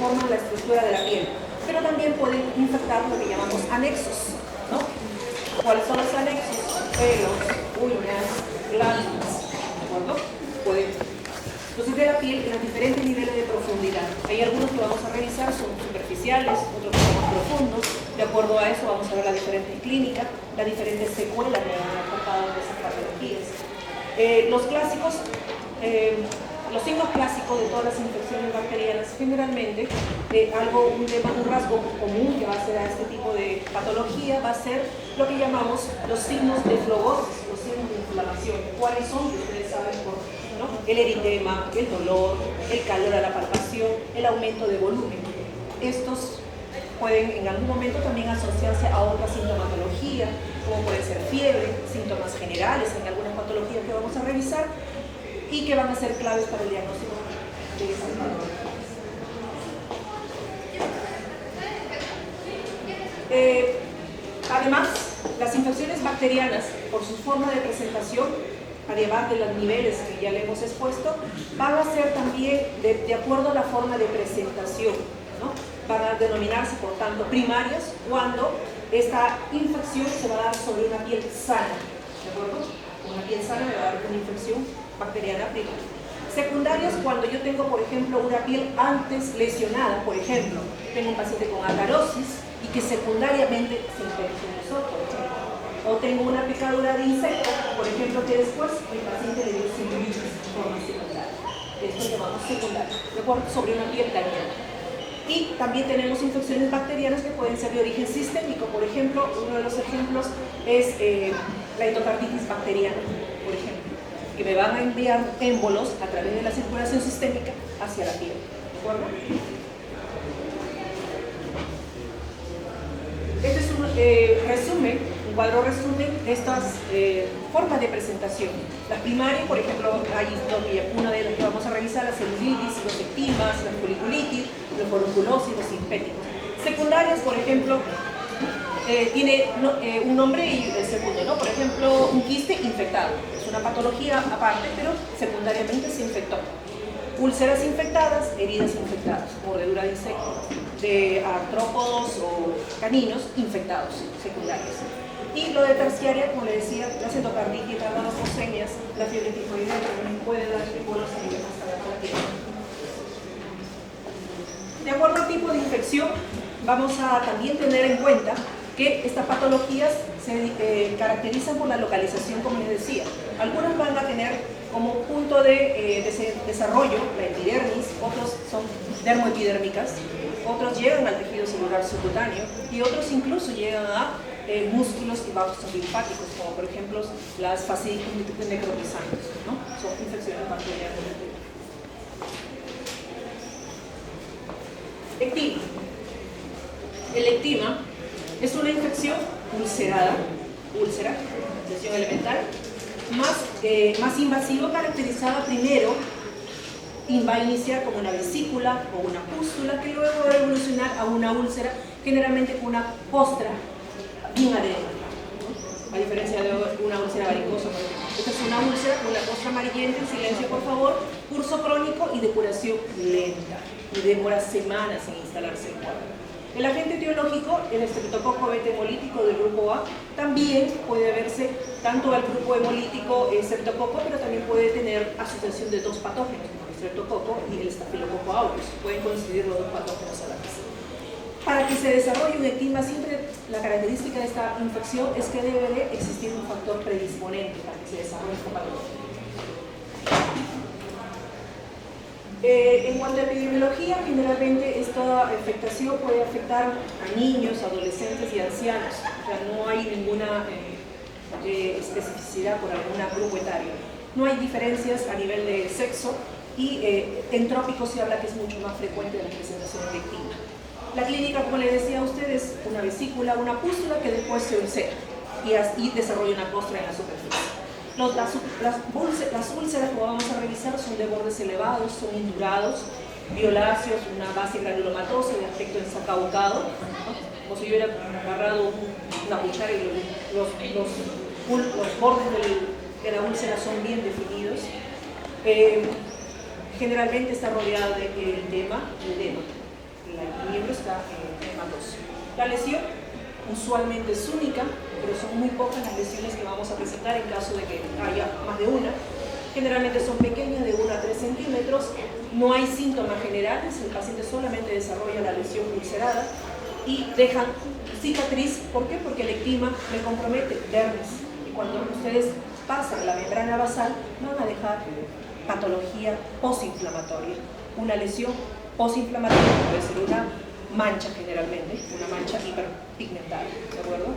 conforman la estructura de la piel, pero también pueden infectar lo que llamamos anexos, ¿no? ¿Cuáles son los anexos? Pelos, uñas, glándulas, ¿de acuerdo? Entonces de la piel en los diferentes niveles de profundidad. Hay algunos que vamos a revisar, son superficiales, otros que son más profundos. De acuerdo a eso vamos a ver las diferentes clínicas, las diferentes secuelas que han aportado de esas patologías. Los clásicos, los signos clásicos de todas las infecciones bacterianas, generalmente un rasgo común que va a ser a este tipo de patología va a ser lo que llamamos los signos de flebosis, los signos de inflamación. ¿Cuáles son? Ustedes saben ¿no? El eritema, el dolor, el calor a la palpación, el aumento de volumen. Estos pueden en algún momento también asociarse a otra sintomatología, como puede ser fiebre, síntomas generales en algunas patologías que vamos a revisar y que van a ser claves para el diagnóstico de esta patología. Además, las infecciones bacterianas, por su forma de presentación, además de los niveles que ya le hemos expuesto, van a ser también de acuerdo a la forma de presentación, ¿no? Van a denominarse, por tanto, primarias cuando esta infección se va a dar sobre una piel sana, ¿de acuerdo? Una piel sana me va a dar una infección bacteriana primaria. Secundarias cuando yo tengo, por ejemplo, una piel antes lesionada, por ejemplo, tengo un paciente con acarosis y que secundariamente se infeccionó, por ejemplo. O tengo una picadura de insecto, por ejemplo, que después el paciente le dio celulitis de forma secundaria. Esto lo llamamos secundario, ¿de acuerdo? Sobre una piel dañada. Y también tenemos infecciones bacterianas que pueden ser de origen sistémico. Por ejemplo, uno de los ejemplos es la endocarditis bacteriana, por ejemplo, que me van a enviar émbolos a través de la circulación sistémica hacia la piel, ¿de acuerdo? Este es un resumen, un cuadro resumen de estas formas de presentación. Las primarias, por ejemplo, una de las que vamos a revisar, la celulitis, los ectimas, la foliculitis, la forunculosis, los simpéticos. Secundarias, por ejemplo, tiene un nombre y el segundo, ¿no? Por ejemplo, un quiste infectado. Es una patología aparte, pero secundariamente se infectó. Úlceras infectadas, heridas infectadas, mordedura de insectos, de artrópodos o caninos infectados, secundarias. Y lo de terciaria, como le decía, las endocarditis, las leucemias, la fiebre tifoidea también puede dar émbolos a nivel hasta la piel. De acuerdo al tipo de infección, vamos a también tener en cuenta que estas patologías se caracterizan por la localización, como les decía. Algunas van a tener como punto de desarrollo la epidermis, otros son dermoepidérmicas, otros llegan al tejido celular subcutáneo y otros incluso llegan a músculos y vasos linfáticos, como por ejemplo las fasciitis necrotizantes, ¿no? Son infecciones bacterianas. Ectima. El ectima es una infección ulcerada, úlcera, lesión elemental, más invasivo, caracterizada primero y va a iniciar como una vesícula o una pústula que luego va a evolucionar a una úlcera, generalmente con una costra bien adherente, ¿no? A diferencia de una úlcera varicosa. Esta es una úlcera con la costra amarillenta, en silencio por favor, curso crónico y de curación lenta, y demora semanas en instalarse el cuadro. El agente etiológico, el estreptococo beta hemolítico del grupo A, también puede verse tanto al grupo hemolítico estreptococo, pero también puede tener asociación de dos patógenos, el estreptococo y el estafilococo aureus. Pueden coincidir los dos patógenos a la vez. Para que se desarrolle un ectima, siempre la característica de esta infección es que debe de existir un factor predisponente para que se desarrolle esta patología. En cuanto a epidemiología, generalmente esta afectación puede afectar a niños, adolescentes y ancianos. O sea, no hay ninguna especificidad por algún grupo etario. No hay diferencias a nivel de sexo y en trópicos se habla que es mucho más frecuente la presentación de ectima. La clínica, como les decía a ustedes, una vesícula, una pústula que después se ulcera y desarrolla una costra en la superficie. Las úlceras, como vamos a revisar, son de bordes elevados, son indurados, violáceos, una base granulomatosa de aspecto ensacabocado, ¿no? Como si yo hubiera agarrado una cuchara y los bordes de la úlcera son bien definidos. Generalmente está rodeada de edema. el miembro está hematoso. La lesión usualmente es única, pero son muy pocas las lesiones que vamos a presentar en caso de que haya más de una. Generalmente son pequeñas, de 1 a 3 centímetros, no hay síntomas generales, el paciente solamente desarrolla la lesión ulcerada y dejan cicatriz. ¿Por qué? Porque el ectima le compromete dermis, y cuando ustedes pasan la membrana basal van a dejar patología postinflamatoria. Una lesión postinflamatoria puede ser una mancha, generalmente, una mancha hiperpigmentada, ¿de acuerdo?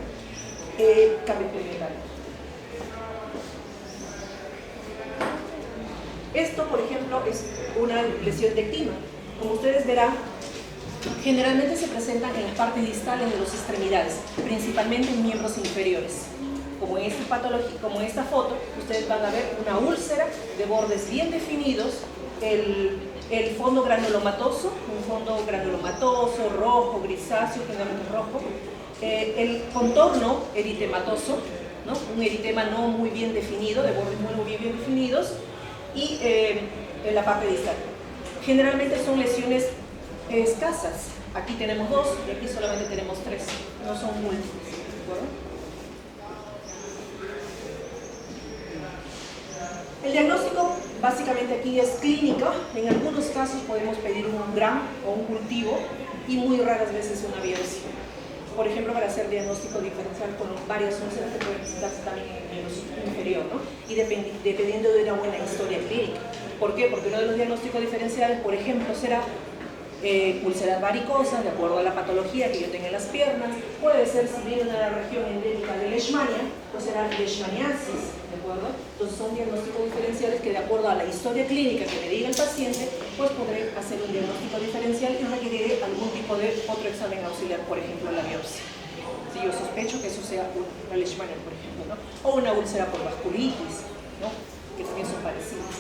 Cambio pigmentario. Esto, por ejemplo, es una lesión de ectima. Como ustedes verán, generalmente se presentan en las partes distales de las extremidades, principalmente en miembros inferiores. Como en esta foto, ustedes van a ver una úlcera de bordes bien definidos, el fondo granulomatoso, un fondo granulomatoso, rojo, grisáceo, generalmente rojo, el contorno eritematoso, ¿no? Un eritema no muy bien definido, de bordes muy bien definidos, y en la parte distal. Generalmente son lesiones escasas. Aquí tenemos 2 y aquí solamente tenemos 3, no son múltiples, ¿de acuerdo? El diagnóstico básicamente aquí es clínico. En algunos casos podemos pedir un GRAM o un cultivo y muy raras veces una biopsia. Por ejemplo, para hacer diagnóstico diferencial con varias úlceras que pueden presentarse también en el inferior, ¿no? Y dependiendo de una buena historia clínica. ¿Por qué? Porque uno de los diagnósticos diferenciales, por ejemplo, será úlceras varicosas, de acuerdo a la patología que yo tenga en las piernas. Puede ser, si viene de la región endémica de Leishmania, pues será leishmaniasis, ¿de acuerdo? Entonces son diagnósticos diferenciales que, de acuerdo a la historia clínica que me diga el paciente, pues podré hacer un diagnóstico diferencial y requeriré algún tipo de otro examen auxiliar, por ejemplo la biopsia. Si yo sospecho que eso sea una leishmania, por ejemplo, ¿no? O una úlcera por vasculitis, ¿no? Que también son parecidas.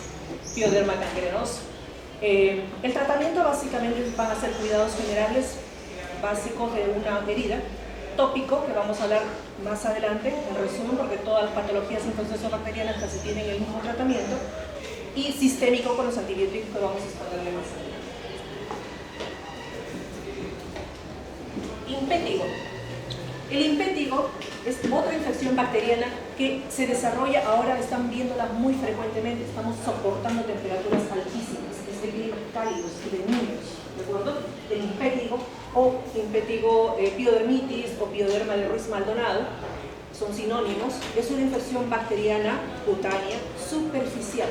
Pioderma gangrenoso. El tratamiento básicamente van a ser cuidados generales básicos de una herida, tópico, que vamos a hablar más adelante, en resumen, porque todas las patologías infecciosas-bacterianas casi tienen el mismo tratamiento, y sistémico con los antibióticos que vamos a exponerle más adelante. Impétigo. El impétigo es otra infección bacteriana que se desarrolla, ahora están viéndola muy frecuentemente, estamos soportando temperaturas altísimas, de climas cálidos y de niños, ¿de acuerdo? El impétigo o impétigo piodermitis o pioderma de Ruiz-Maldonado son sinónimos. Es una infección bacteriana cutánea superficial,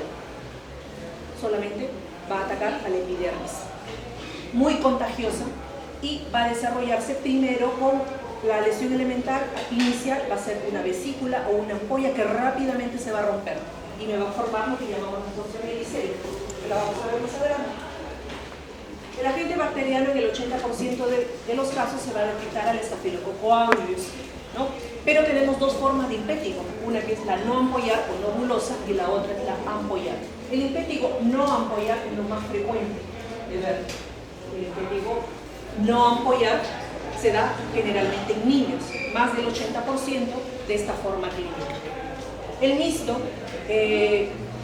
solamente va a atacar al epidermis, muy contagiosa, y va a desarrollarse primero con la lesión elemental inicial, va a ser una vesícula o una ampolla que rápidamente se va a romper y me va a formar lo que llamamos resorción helicérica, que la vamos a ver más adelante. El agente bacteriano en el 80% de los casos se va a detectar al Staphylococcus aureus, ¿no? Pero tenemos 2 formas de impétigo, una que es la no ampollar o no bulosa y la otra es la ampollar. El impétigo no ampollar es lo más frecuente de ver. El impétigo no ampollar se da generalmente en niños, más del 80% de esta forma clínica. El mixto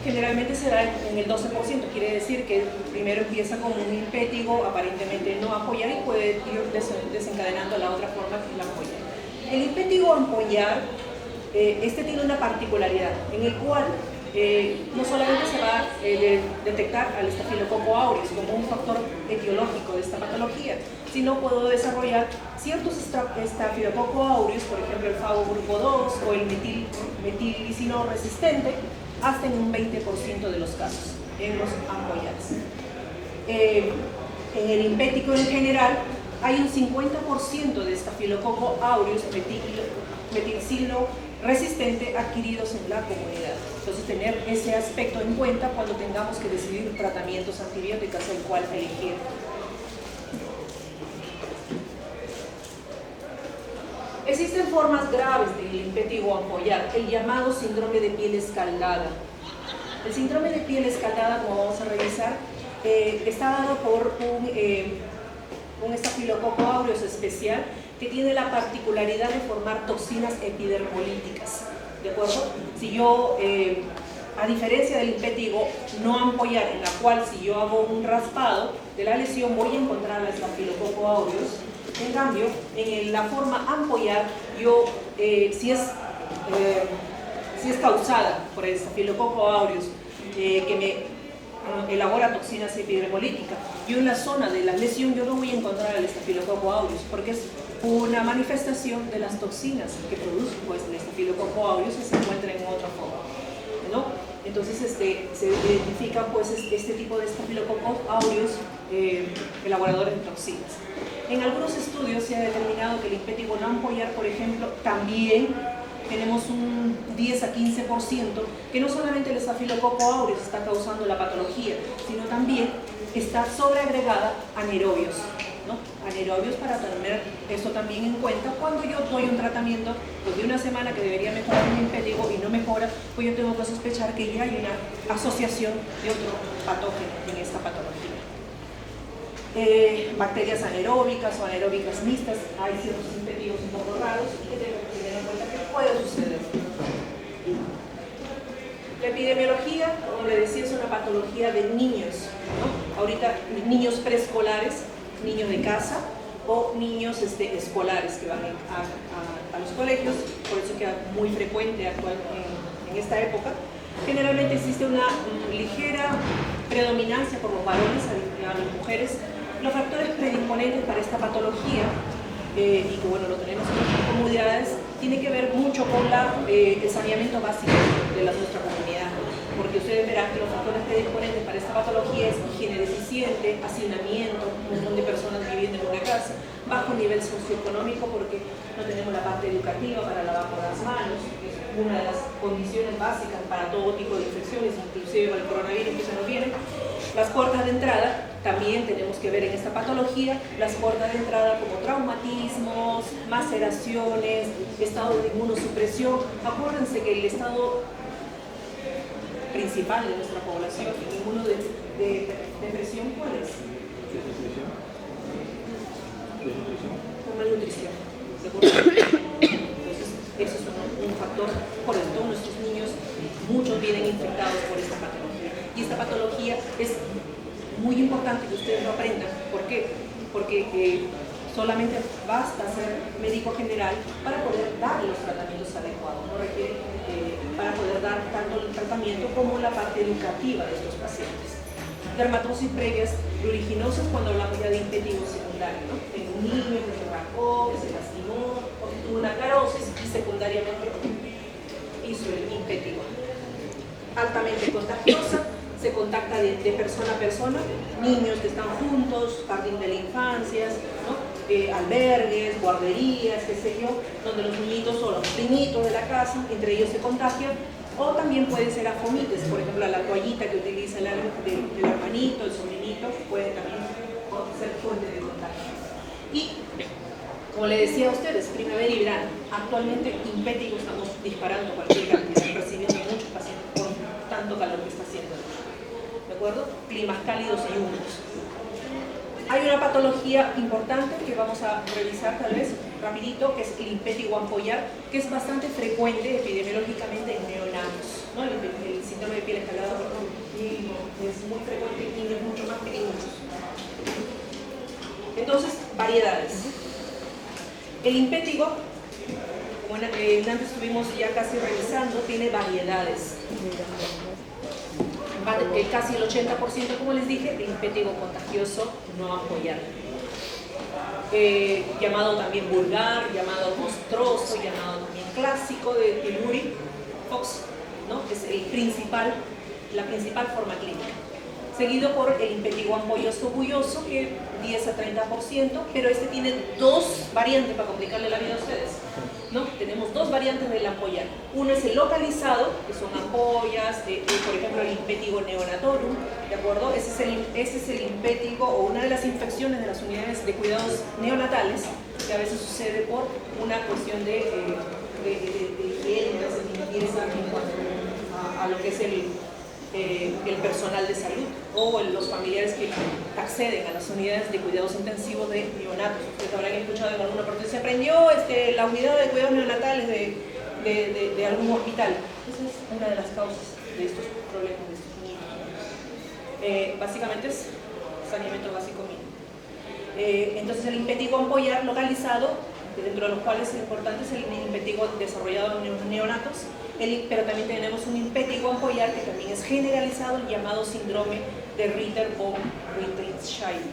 generalmente se da en el 12%, quiere decir que primero empieza como un impétigo aparentemente no ampollar y puede ir desencadenando la otra forma que es la ampollar. El impétigo ampollar, este tiene una particularidad en el cual no solamente se va a detectar al Staphylococcus aureus como un factor etiológico de esta patología, sino puedo desarrollar ciertos Staphylococcus aureus, por ejemplo el FAO grupo 2 o el metilizino resistente, hasta en un 20% de los casos en los ampollares. En el impético en general hay un 50% de Staphylococcus aureus metilizino resistente adquiridos en la comunidad. Entonces tener ese aspecto en cuenta cuando tengamos que decidir tratamientos antibióticos el cual elegir. Existen formas graves del impétigo ampollar, el llamado síndrome de piel escaldada. El síndrome de piel escaldada, como vamos a revisar, está dado por un Staphylococcus aureus especial que tiene la particularidad de formar toxinas epidermolíticas, ¿de acuerdo? Si yo a diferencia del impétigo no ampollar, en la cual si yo hago un raspado de la lesión voy a encontrar la Staphylococcus aureus. En cambio, en la forma ampollar, yo, si es causada por el Staphylococcus aureus, que me elabora toxinas epidermolíticas, yo en la zona de la lesión yo no voy a encontrar el Staphylococcus aureus, porque es una manifestación de las toxinas que produce pues, el Staphylococcus aureus que se encuentra en otra forma, ¿no? Entonces se identifica pues, este tipo de Staphylococcus aureus elaboradores de toxinas. En algunos estudios se ha determinado que el impétigo no ampollar, por ejemplo, también tenemos un 10 a 15% que no solamente el Staphylococcus aureus está causando la patología, sino también está sobreagregada a anaerobios, ¿no? Anaerobios, para tener esto también en cuenta cuando yo doy un tratamiento pues, de una semana que debería mejorar mi impétigo y no mejora, pues yo tengo que sospechar que ya hay una asociación de otro patógeno en esta patología. Bacterias anaeróbicas o anaeróbicas mixtas, hay ciertos impétigos un poco raros y que tengo que tener en cuenta que puede suceder. La epidemiología, como le decía, es una patología de niños, ¿no? Ahorita niños preescolares, niños de casa o niños escolares que van a los colegios, por eso queda muy frecuente en esta época. Generalmente existe una ligera predominancia por los varones a las mujeres. Los factores predisponentes para esta patología, y que bueno, lo tenemos en nuestras comunidades, tiene que ver mucho con el saneamiento básico de nuestra comunidad, porque ustedes verán que los factores predisponentes para esta patología es higiene deficiente, hacinamiento, un montón de personas viviendo en una casa, bajo nivel socioeconómico porque no tenemos la parte educativa para lavar las manos, que es una de las condiciones básicas para todo tipo de infecciones, inclusive para el coronavirus que se nos viene. Las puertas de entrada, también tenemos que ver en esta patología, las puertas de entrada como traumatismos, maceraciones, estado de inmunosupresión. Acuérdense que el estado principal de nuestra población en inmunodepresión, ¿cuál es? Malnutrición. Entonces, eso es un factor. Por eso todos nuestros niños, muchos vienen infectados por esta patología. Y esta patología es muy importante que ustedes lo aprendan. ¿Por qué? Porque solamente basta ser médico general para poder dar los tratamientos adecuados. No requiere para poder dar tanto el tratamiento como la parte educativa de estos pacientes. Dermatosis previas pruriginosas, cuando hablamos ya de impétigo secundario, ¿no? Tengo un niño que se rascó, que se lastimó, o que tuvo una carosis y secundariamente hizo el impétigo. Altamente contagiosa, se contacta de persona a persona, niños que están juntos, jardín de la infancia, ¿no? Albergues, guarderías, qué sé yo, donde los niñitos o los pequeñitos de la casa, entre ellos se contagian. O también pueden ser afomites, por ejemplo, la toallita que utiliza el hermanito, el sobrinito, puede también ser fuente de contagio. Y, como le decía a ustedes, primavera y verano, actualmente impético estamos disparando cualquier cantidad, recibiendo muchos pacientes por tanto calor que está haciendo. ¿De acuerdo? Climas cálidos y húmedos. Hay una patología importante que vamos a revisar tal vez rapidito, que es el impétigo ampollar, que es bastante frecuente epidemiológicamente en neonatos, ¿no? El síndrome de piel escalada es muy frecuente en niños mucho más pequeños. Entonces, variedades. El impétigo, como antes estuvimos ya casi revisando, tiene variedades. Casi el 80%, como les dije, el impétigo contagioso no ampollar. Llamado también vulgar, llamado monstruoso, llamado también clásico de Lurie Fox, ¿no? Es la principal forma clínica. Seguido por el impétigo ampolloso bulloso, que 10 a 30%, pero este tiene dos variantes para complicarle la vida a ustedes, ¿no? Tenemos dos variantes del ampollar. Uno es el localizado, que son ampollas, por ejemplo el impétigo neonatorum, ¿de acuerdo? Ese es el impétigo o una de las infecciones de las unidades de cuidados neonatales, que a veces sucede por una cuestión de higiene, de limpieza en cuanto a lo que es el personal de salud o los familiares que acceden a las unidades de cuidados intensivos de neonatos. Ustedes habrán escuchado en alguna parte, se aprendió la unidad de cuidados neonatales de algún hospital. Esa es una de las causas de estos problemas de estos niños. Básicamente es saneamiento básico mínimo. Entonces el impetigo ampollar localizado, dentro de los cuales es importante es el impetigo desarrollado en neonatos, pero también tenemos un impetigo ampollar que también es generalizado, el llamado síndrome de Ritter o Rittershire.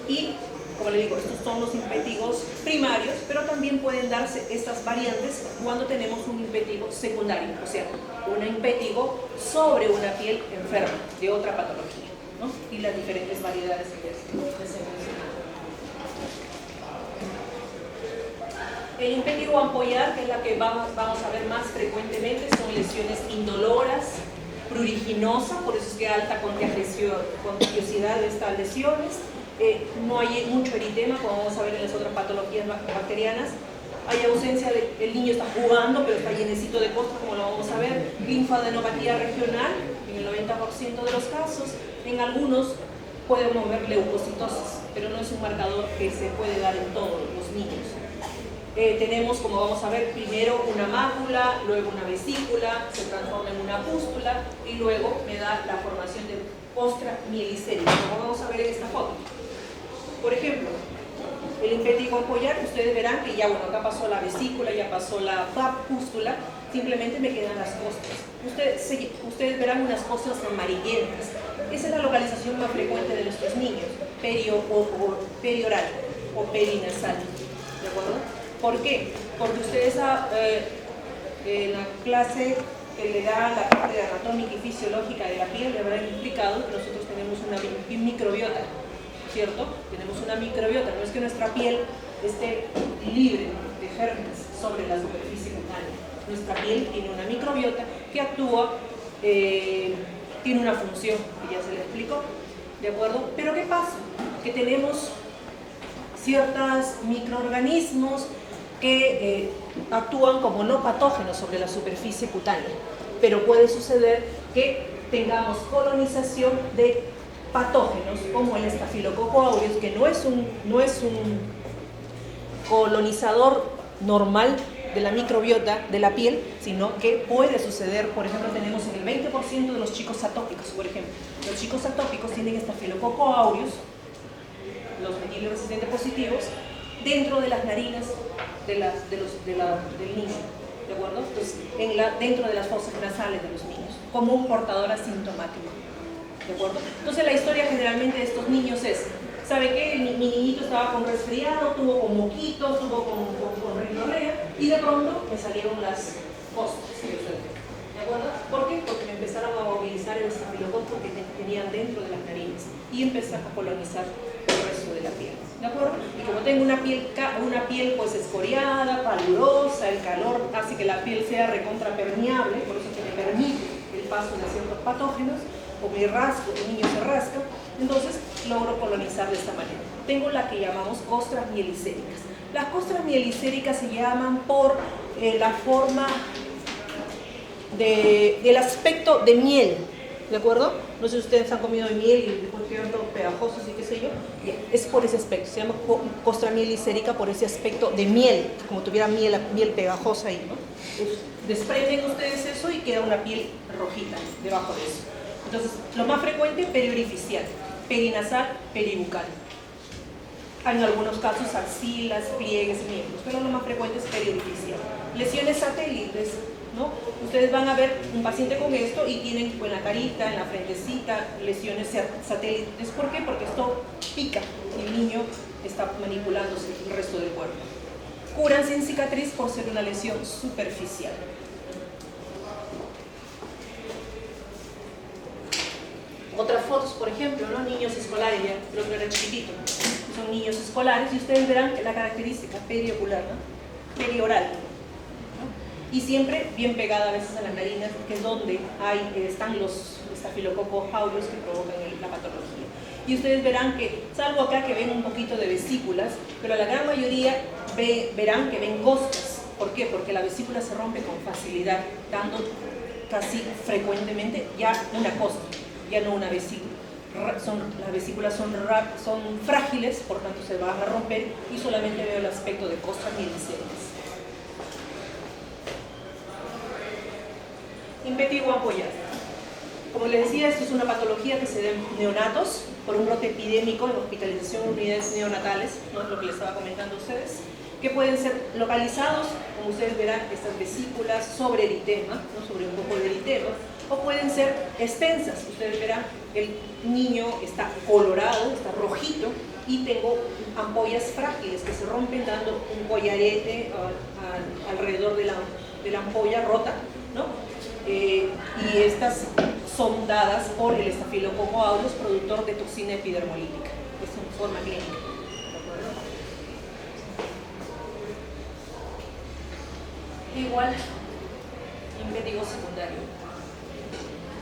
Y, como le digo, estos son los impetigos primarios, pero también pueden darse estas variantes cuando tenemos un impetigo secundario, o sea, un impetigo sobre una piel enferma de otra patología, ¿no? Y las diferentes variedades que les he mencionado. El impetigo ampollar, que es la que vamos a ver más frecuentemente, son lesiones indoloras, pruriginosas, por eso es que alta contagiosidad de estas lesiones. No hay mucho eritema, como vamos a ver en las otras patologías bacterianas. Hay ausencia de, el niño está jugando, pero está llenecito de costra, como lo vamos a ver. Linfadenopatía regional, en el 90% de los casos. En algunos podemos ver leucocitosis, pero no es un marcador que se puede dar en todos los niños. Tenemos, como vamos a ver, primero una mácula, luego una vesícula, se transforma en una pústula y luego me da la formación de costra mielicérica, como vamos a ver en esta foto. Por ejemplo, el impetigo ampollar, ustedes verán que ya, bueno, acá pasó la vesícula, ya pasó la pústula, simplemente me quedan las costras. Ustedes verán unas costras amarillentas. Esa es la localización más frecuente de nuestros niños, perioral o perinasal, ¿de acuerdo? ¿Por qué? Porque ustedes en la clase que le da la parte anatómica y fisiológica de la piel le habrán explicado que nosotros tenemos una microbiota, ¿cierto? Tenemos una microbiota, no es que nuestra piel esté libre de gérmenes sobre la superficie cutánea. Nuestra piel tiene una microbiota que actúa, tiene una función, que ya se le explicó, ¿de acuerdo? Pero ¿qué pasa? Que tenemos ciertos microorganismos que actúan como no patógenos sobre la superficie cutánea, pero puede suceder que tengamos colonización de patógenos como el estafilococo aureus, que no es un colonizador normal de la microbiota de la piel, sino que puede suceder. Por ejemplo, tenemos en el 20% de los chicos atópicos, por ejemplo, los chicos atópicos tienen estafilococo aureus, los metilresistentes positivos, dentro de las narinas del niño, ¿de acuerdo? Entonces, dentro de las fosas nasales de los niños, como un portador asintomático, ¿de acuerdo? Entonces la historia generalmente de estos niños es, ¿sabe qué? Mi niñito estaba con resfriado, tuvo con moquitos, tuvo con rinorrea, y de pronto me salieron las costras, ¿de acuerdo? ¿Por qué? Porque me empezaron a movilizar el estafilococo que tenían dentro de las narinas y empezaron a colonizar el resto de la piel, ¿de acuerdo? Y como tengo una piel pues escoriada, paludosa, el calor hace que la piel sea recontrapermeable, por eso que me permite el paso de ciertos patógenos, o me rasco, el niño se rasca, entonces logro colonizar de esta manera. Tengo la que llamamos costras mielicéricas. Las costras mielicéricas se llaman por la forma del aspecto de miel, ¿de acuerdo? No sé si ustedes han comido de miel y después quedan todos pegajosos y qué sé yo. Es por ese aspecto, se llama costra mielicérica por ese aspecto de miel, como tuviera miel pegajosa ahí, ¿no? Desprenden ustedes eso y queda una piel rojita debajo de eso. Entonces, lo más frecuente, periorificial, perinasal, peribucal. En algunos casos, axilas, pliegues, miembros, pero lo más frecuente es periorificial. Lesiones satélites, ¿no? Ustedes van a ver un paciente con esto y tienen en la carita, en la frentecita, lesiones satélites. ¿Por qué? Porque esto pica y el niño está manipulándose el resto del cuerpo. Curan sin cicatriz por ser una lesión superficial. Otras fotos, por ejemplo, ¿no? Niños escolares, ya el otro era chiquitito, son niños escolares y ustedes verán la característica periocular, ¿no? Perioral, ¿no? Y siempre bien pegada a veces a las narinas, que es donde están los estafilococo aureus que provocan la patología. Y ustedes verán que, salvo acá que ven un poquito de vesículas, pero la gran mayoría verán que ven costras. ¿Por qué? Porque la vesícula se rompe con facilidad, dando casi frecuentemente ya una costra, ya no una vesícula. Las vesículas son frágiles, por tanto se van a romper y solamente veo el aspecto de costras mielicéricas. Impetigo ampollar. Como les decía, esto es una patología que se da en neonatos por un brote epidémico en hospitalización en unidades neonatales, ¿no? Lo que les estaba comentando a ustedes, que pueden ser localizados, como ustedes verán, estas vesículas sobre eritema, ¿no? Sobre un poco de eritema, o pueden ser extensas. Ustedes verán, el niño está colorado, está rojito, y tengo ampollas frágiles que se rompen dando un collarete alrededor de la ampolla rota, ¿no? Y estas son dadas por el Staphylococcus aureus, productor de toxina epidermolítica. Es en forma clínica. Igual, impétigo secundario.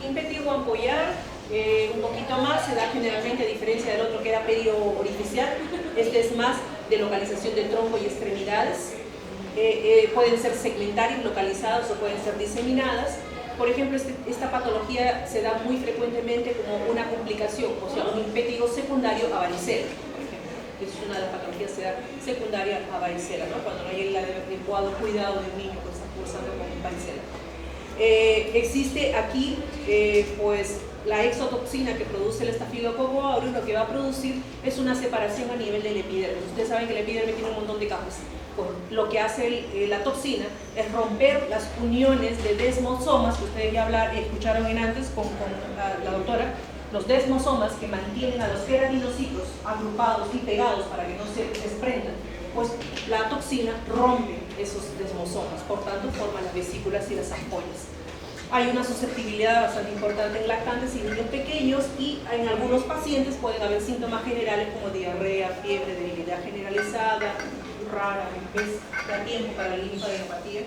Impétigo ampollar, un poquito más, se da generalmente, a diferencia del otro que era pedio orificial. Este es más de localización de tronco y extremidades. Pueden ser segmentarias, localizadas, o pueden ser diseminadas. Por ejemplo, esta patología se da muy frecuentemente como una complicación, o sea, un impétigo secundario a varicela, por ejemplo. Es una de las patologías que se da secundaria a varicela, ¿no? Cuando no hay el adecuado cuidado de un niño que está cursando con varicela. Existe aquí, pues, la exotoxina que produce el Staphylococcus aureus. Lo que va a producir es una separación a nivel del epidermis. Ustedes saben que el epidermis tiene un montón de capas. Pues, lo que hace la toxina es romper las uniones de desmosomas, que ustedes ya escucharon antes con la doctora, los desmosomas que mantienen a los queratinocitos agrupados y pegados para que no se desprendan. Pues la toxina rompe esos desmosomas, por tanto forma las vesículas y las ampollas. Hay una susceptibilidad bastante importante en lactantes y niños pequeños, y en algunos pacientes pueden haber síntomas generales como diarrea, fiebre, debilidad generalizada, rara vez da tiempo para la linfadenopatía.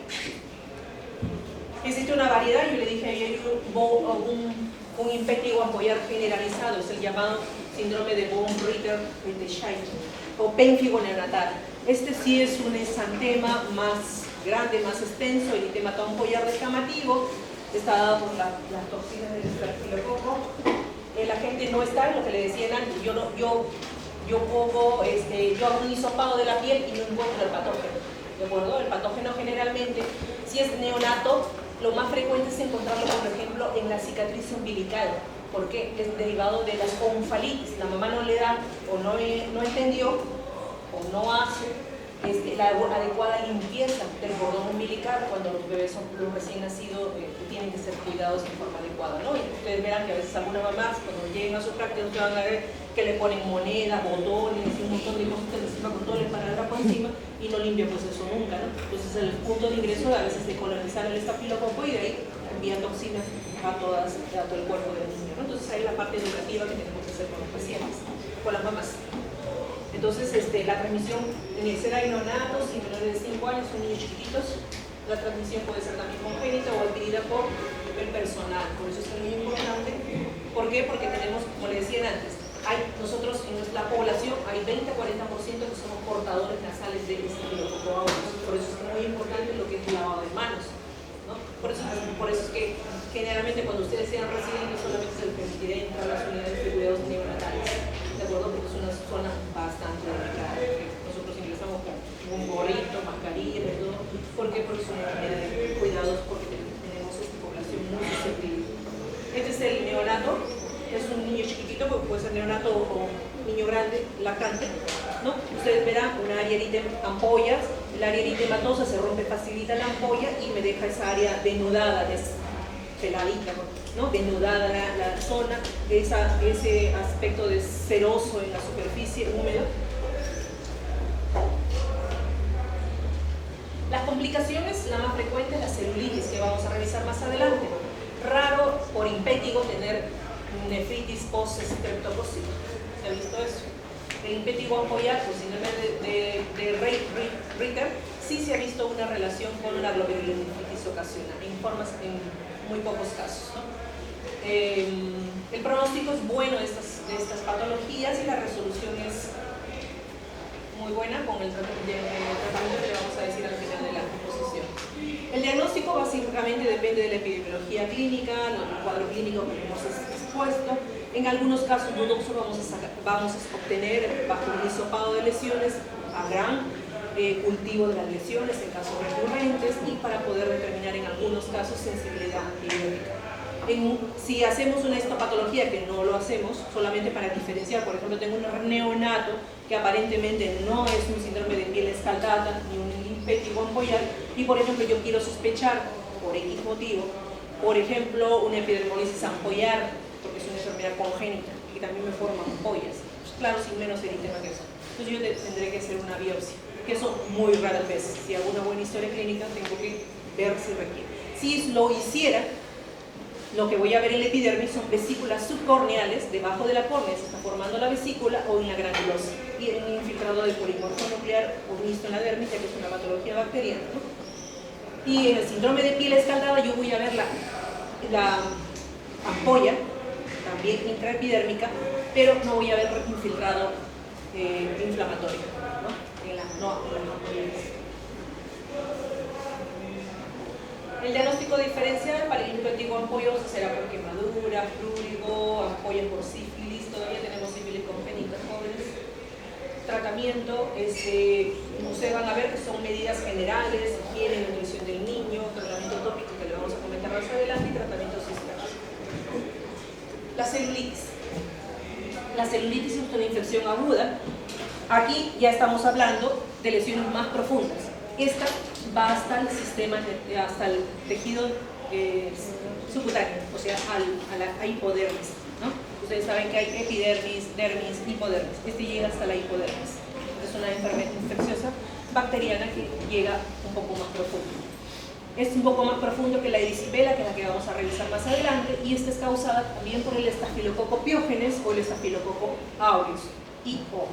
Existe una variedad, yo le dije ayer, un impétigo ampollar generalizado, es el llamado síndrome de von Ritter-Scheidt o pénfigo neonatal. Este sí es un exantema más grande, más extenso, el eritemato ampollar descamativo, está dado por las toxinas del Staphylococcus. La gente no está en lo que le decían antes. Yo hago un hisopado de la piel y no encuentro el patógeno, ¿de acuerdo? El patógeno generalmente, si es neonato, lo más frecuente es encontrarlo, por ejemplo, en la cicatriz umbilical. ¿Por qué? Es derivado de las onfalitis. La mamá no le da, o no entendió, o no hace la adecuada limpieza del cordón umbilical cuando los bebés son los recién nacidos, tienen que ser cuidados de forma adecuada, ¿no? Y ustedes verán que a veces algunas mamás, cuando lleguen a su práctica, ustedes van a ver que le ponen monedas, botones, un montón de cosas encima, con todo el esparadrapo encima, y no limpian pues eso nunca, ¿no? Entonces el punto de ingreso a veces de colonizar el estafilococo, y de ahí envían toxinas a todo el cuerpo del niño, ¿no? Entonces ahí la parte educativa que tenemos que hacer con los pacientes, con las mamás. Entonces, la transmisión inicial en neonatos y menores de 5 años, son niños chiquititos. La transmisión puede ser también congénita o adquirida por el personal. Por eso es muy importante. ¿Por qué? Porque tenemos, como les decía antes, nosotros en nuestra población hay 20-40% que somos portadores nasales de Staphylococcus aureus. Por eso es muy importante lo que es el lavado de manos, ¿no? Por eso es que generalmente cuando ustedes sean residentes solamente se les permitirá entrar a las unidades de cuidados neonatales, ¿de acuerdo? Porque es una zona bastante delicada. Nosotros ingresamos con un gorrito, mascarilla y todo. ¿Por qué? Porque es una manera de cuidados, porque tenemos esta población muy susceptible. Este es el neonato, es un niño chiquitito, porque puede ser neonato o niño grande, lactante, ¿no? Ustedes verán una área ampollas, el área eritematosa se rompe, facilita la ampolla y me deja esa área denudada, peladita, ¿no? Denudada la zona, ese aspecto de ceroso en la superficie húmeda. Las complicaciones, la más frecuente es la celulitis, que vamos a revisar más adelante. Raro por impétigo tener nefritis post-streptocócica. ¿Se ha visto eso? El impétigo ampollar, pues síndrome de Ritter, sí se ha visto una relación con la glomerulonefritis ocasional, en muy pocos casos, ¿no? El pronóstico es bueno de estas patologías, y la resolución es muy buena con el tratamiento que le vamos a decir al final de la exposición. El diagnóstico básicamente depende de la epidemiología clínica, el cuadro clínico que hemos expuesto. En algunos casos dudosos vamos a obtener, bajo un hisopado de lesiones, a gran cultivo de las lesiones en casos recurrentes, y para poder determinar en algunos casos sensibilidad antibiótica. Si hacemos una histopatología, que no lo hacemos, solamente para diferenciar, por ejemplo, tengo un neonato que aparentemente no es un síndrome de piel escaldada ni un linfético ampollar, y por ejemplo yo quiero sospechar, por X motivo, por ejemplo, una epidermolisis ampollar, porque es una enfermedad congénita y también me forma ampollas, pues claro, sin menos eritema que eso. Entonces yo tendré que hacer una biopsia, que eso muy raras veces. Si hago una buena historia clínica, tengo que ver si requiere. Si lo hiciera, lo que voy a ver en la epidermis son vesículas subcorneales, debajo de la córnea se está formando la vesícula, o en la granulosa, y en un infiltrado de polimorfo nuclear o mixto en la dermis, ya que es una patología bacteriana, ¿no? Y en el síndrome de piel escaldada yo voy a ver la ampolla, también intraepidérmica, pero no voy a ver infiltrado inflamatorio, ¿no? En las ampollas. El diagnóstico diferencial para el linfático ampolloso será por quemadura, flúrigo, ampolla por sífilis, todavía tenemos sífilis congénita jóvenes. Tratamiento, ustedes van a ver que son medidas generales, higiene, nutrición del niño, tratamiento tópico que le vamos a comentar más adelante, y tratamiento sistémico. La celulitis. La celulitis es una infección aguda. Aquí ya estamos hablando de lesiones más profundas. Esta va hasta el sistema, hasta el tejido subcutáneo, o sea, a la hipodermis, ¿no? Ustedes saben que hay epidermis, dermis, hipodermis. Este llega hasta la hipodermis. Es una enfermedad infecciosa bacteriana que llega un poco más profundo. Es un poco más profundo que la erisipela, que es la que vamos a revisar más adelante, y esta es causada también por el estafilococo piógenes o el estafilococo aureus, I.O.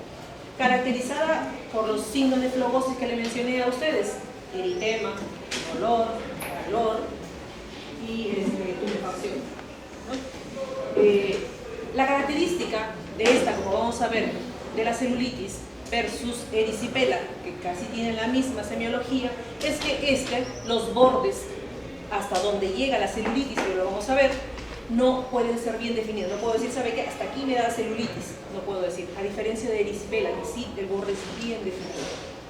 Caracterizada por los signos de flogosis que le mencioné a ustedes: eritema, dolor, calor y tumefacción, ¿no? La característica de esta, como vamos a ver, de la celulitis versus erisipela, que casi tienen la misma semiología, es que los bordes hasta donde llega la celulitis, que lo vamos a ver, no pueden ser bien definidos. No puedo decir, ¿sabe qué? Hasta aquí me da celulitis. No puedo decir. A diferencia de erisipela, que sí, el borde es bien definido,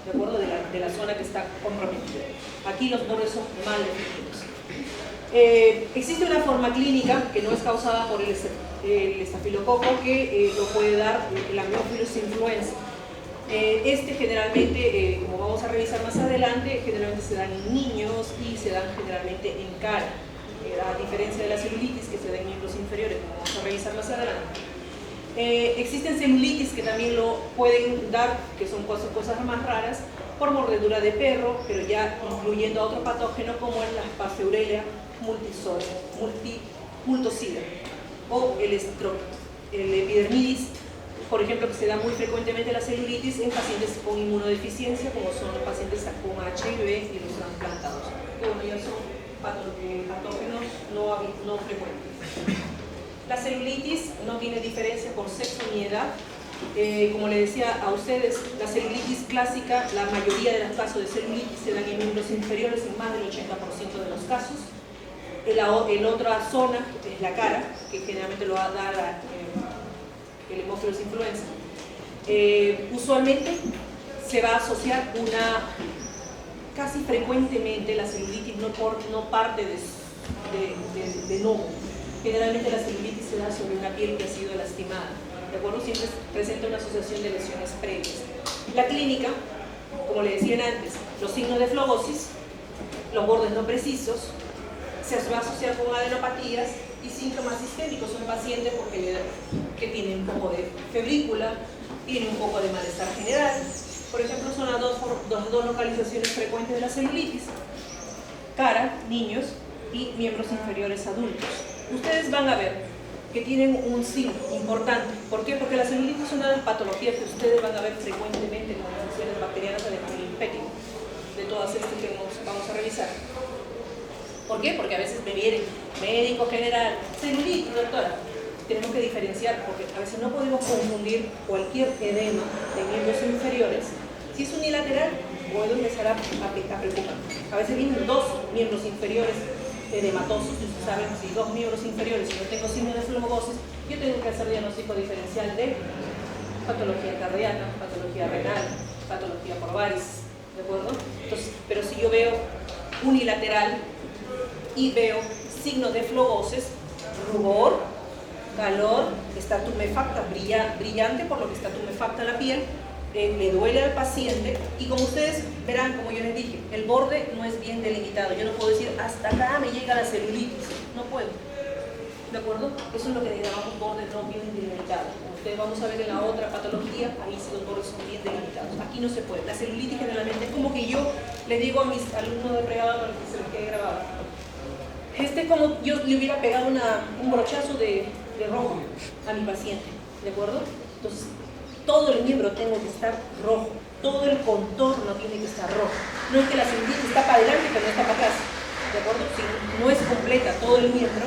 ¿de acuerdo? De la zona que está comprometida. Aquí los bordes son mal definidos. Existe una forma clínica que no es causada por el estafilococo, que lo puede dar el Haemophilus influenza. Generalmente, como vamos a revisar más adelante, generalmente se dan en niños y se dan generalmente en cara, a diferencia de la celulitis que se da en miembros inferiores, como vamos a revisar más adelante. Existen celulitis que también lo pueden dar, que son cosas más raras, por mordedura de perro, pero ya incluyendo a otro patógeno como es la Pasteurella multocida o el epidermidis, por ejemplo, que se da muy frecuentemente la celulitis en pacientes con inmunodeficiencia, como son los pacientes con HIV y los trasplantados, que bueno, ya son patógenos no frecuentes. La celulitis no tiene diferencia por sexo ni edad. Como les decía a ustedes, la celulitis clásica, la mayoría de los casos de celulitis se dan en miembros inferiores en más del 80% de los casos. En otra zona es la cara, que generalmente lo va a dar el Haemophilus influenza. Usualmente se va a asociar casi frecuentemente la celulitis no parte de nódulo. Generalmente la celulitis se da sobre una piel que ha sido lastimada, ¿de acuerdo? Siempre presenta una asociación de lesiones previas. La clínica, como le decían antes, los signos de flogosis, los bordes no precisos, se va a asociar con adenopatías y síntomas sistémicos. Son pacientes que tienen un poco de febrícula, tienen un poco de malestar general. Por ejemplo, son las dos localizaciones frecuentes de la celulitis: cara, niños, y miembros inferiores adultos. Ustedes van a ver que tienen un signo importante. ¿Por qué? Porque la celulitis es una de las patologías que ustedes van a ver frecuentemente con infecciones bacterianas del linfético, de todas estas que vamos a revisar. ¿Por qué? Porque a veces me vienen médico general, celulitis, doctora. Tenemos que diferenciar, porque a veces no podemos confundir cualquier edema de miembros inferiores. Si es unilateral, puedo empezar a preocupar. A veces vienen dos miembros inferiores edematosos, y ustedes saben, si dos miembros inferiores y no tengo signo de flogosis, yo tengo que hacer diagnóstico diferencial de patología cardíaca, patología renal, patología por varices, ¿de acuerdo? Entonces, pero si yo veo unilateral y veo signos de flogosis, rubor, calor, está tumefacta, brillante, por lo que está tumefacta la piel, le duele al paciente y como ustedes verán, como yo les dije, el borde no es bien delimitado. Yo no puedo decir hasta acá me llega la celulitis, no puedo. ¿De acuerdo? Eso es lo que llamamos borde no bien delimitado. Como ustedes vamos a ver en la otra patología, ahí sí los bordes son bien delimitados. Aquí no se puede. La celulitis generalmente es como que yo le digo a mis alumnos de pregrado, a los que se les quede grabado, como yo le hubiera pegado un brochazo de rojo a mi paciente, ¿de acuerdo? Entonces, todo el miembro tiene que estar rojo, todo el contorno tiene que estar rojo. No es que la celulitis está para adelante pero no está para atrás, ¿de acuerdo? Si no es completa todo el miembro,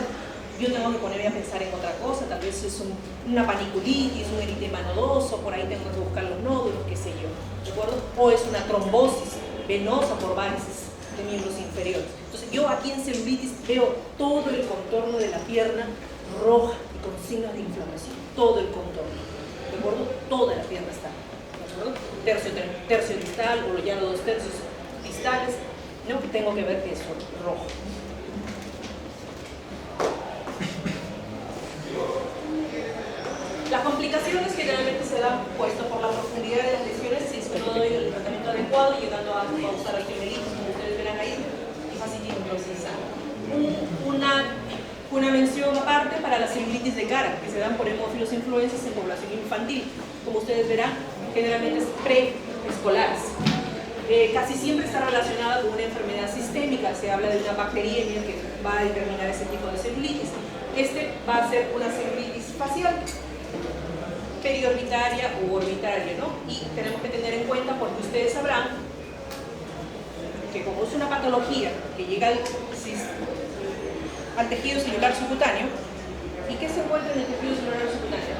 yo tengo que ponerme a pensar en otra cosa, tal vez es una paniculitis, un eritema nodoso, por ahí tengo que buscar los nódulos, qué sé yo, ¿de acuerdo? O es una trombosis venosa por varices de miembros inferiores. Entonces yo aquí en celulitis veo todo el contorno de la pierna roja y con signos de inflamación, todo el contorno, ¿de acuerdo? Toda la pierna está, ¿de acuerdo? Tercio distal, o ya los 2 tercios distales, ¿no? Tengo que ver que es rojo. Las complicaciones generalmente se dan puesto por la profundidad de las lesiones si es que no doy el tratamiento adecuado, llegando a causar arquiomelitis, como ustedes verán ahí, y fascitis necrosizada. Una mención aparte para la celulitis de cara, que se dan por hemófilos influences en población infantil. Como ustedes verán, generalmente es preescolares. Casi siempre está relacionada con una enfermedad sistémica, se habla de una bacteriemia que va a determinar ese tipo de celulitis. Va a ser una celulitis facial, periorbitaria u orbitaria, ¿no? Y tenemos que tener en cuenta, porque ustedes sabrán que como es una patología que llega al tejido celular subcutáneo, ¿y qué se encuentra en el tejido celular subcutáneo?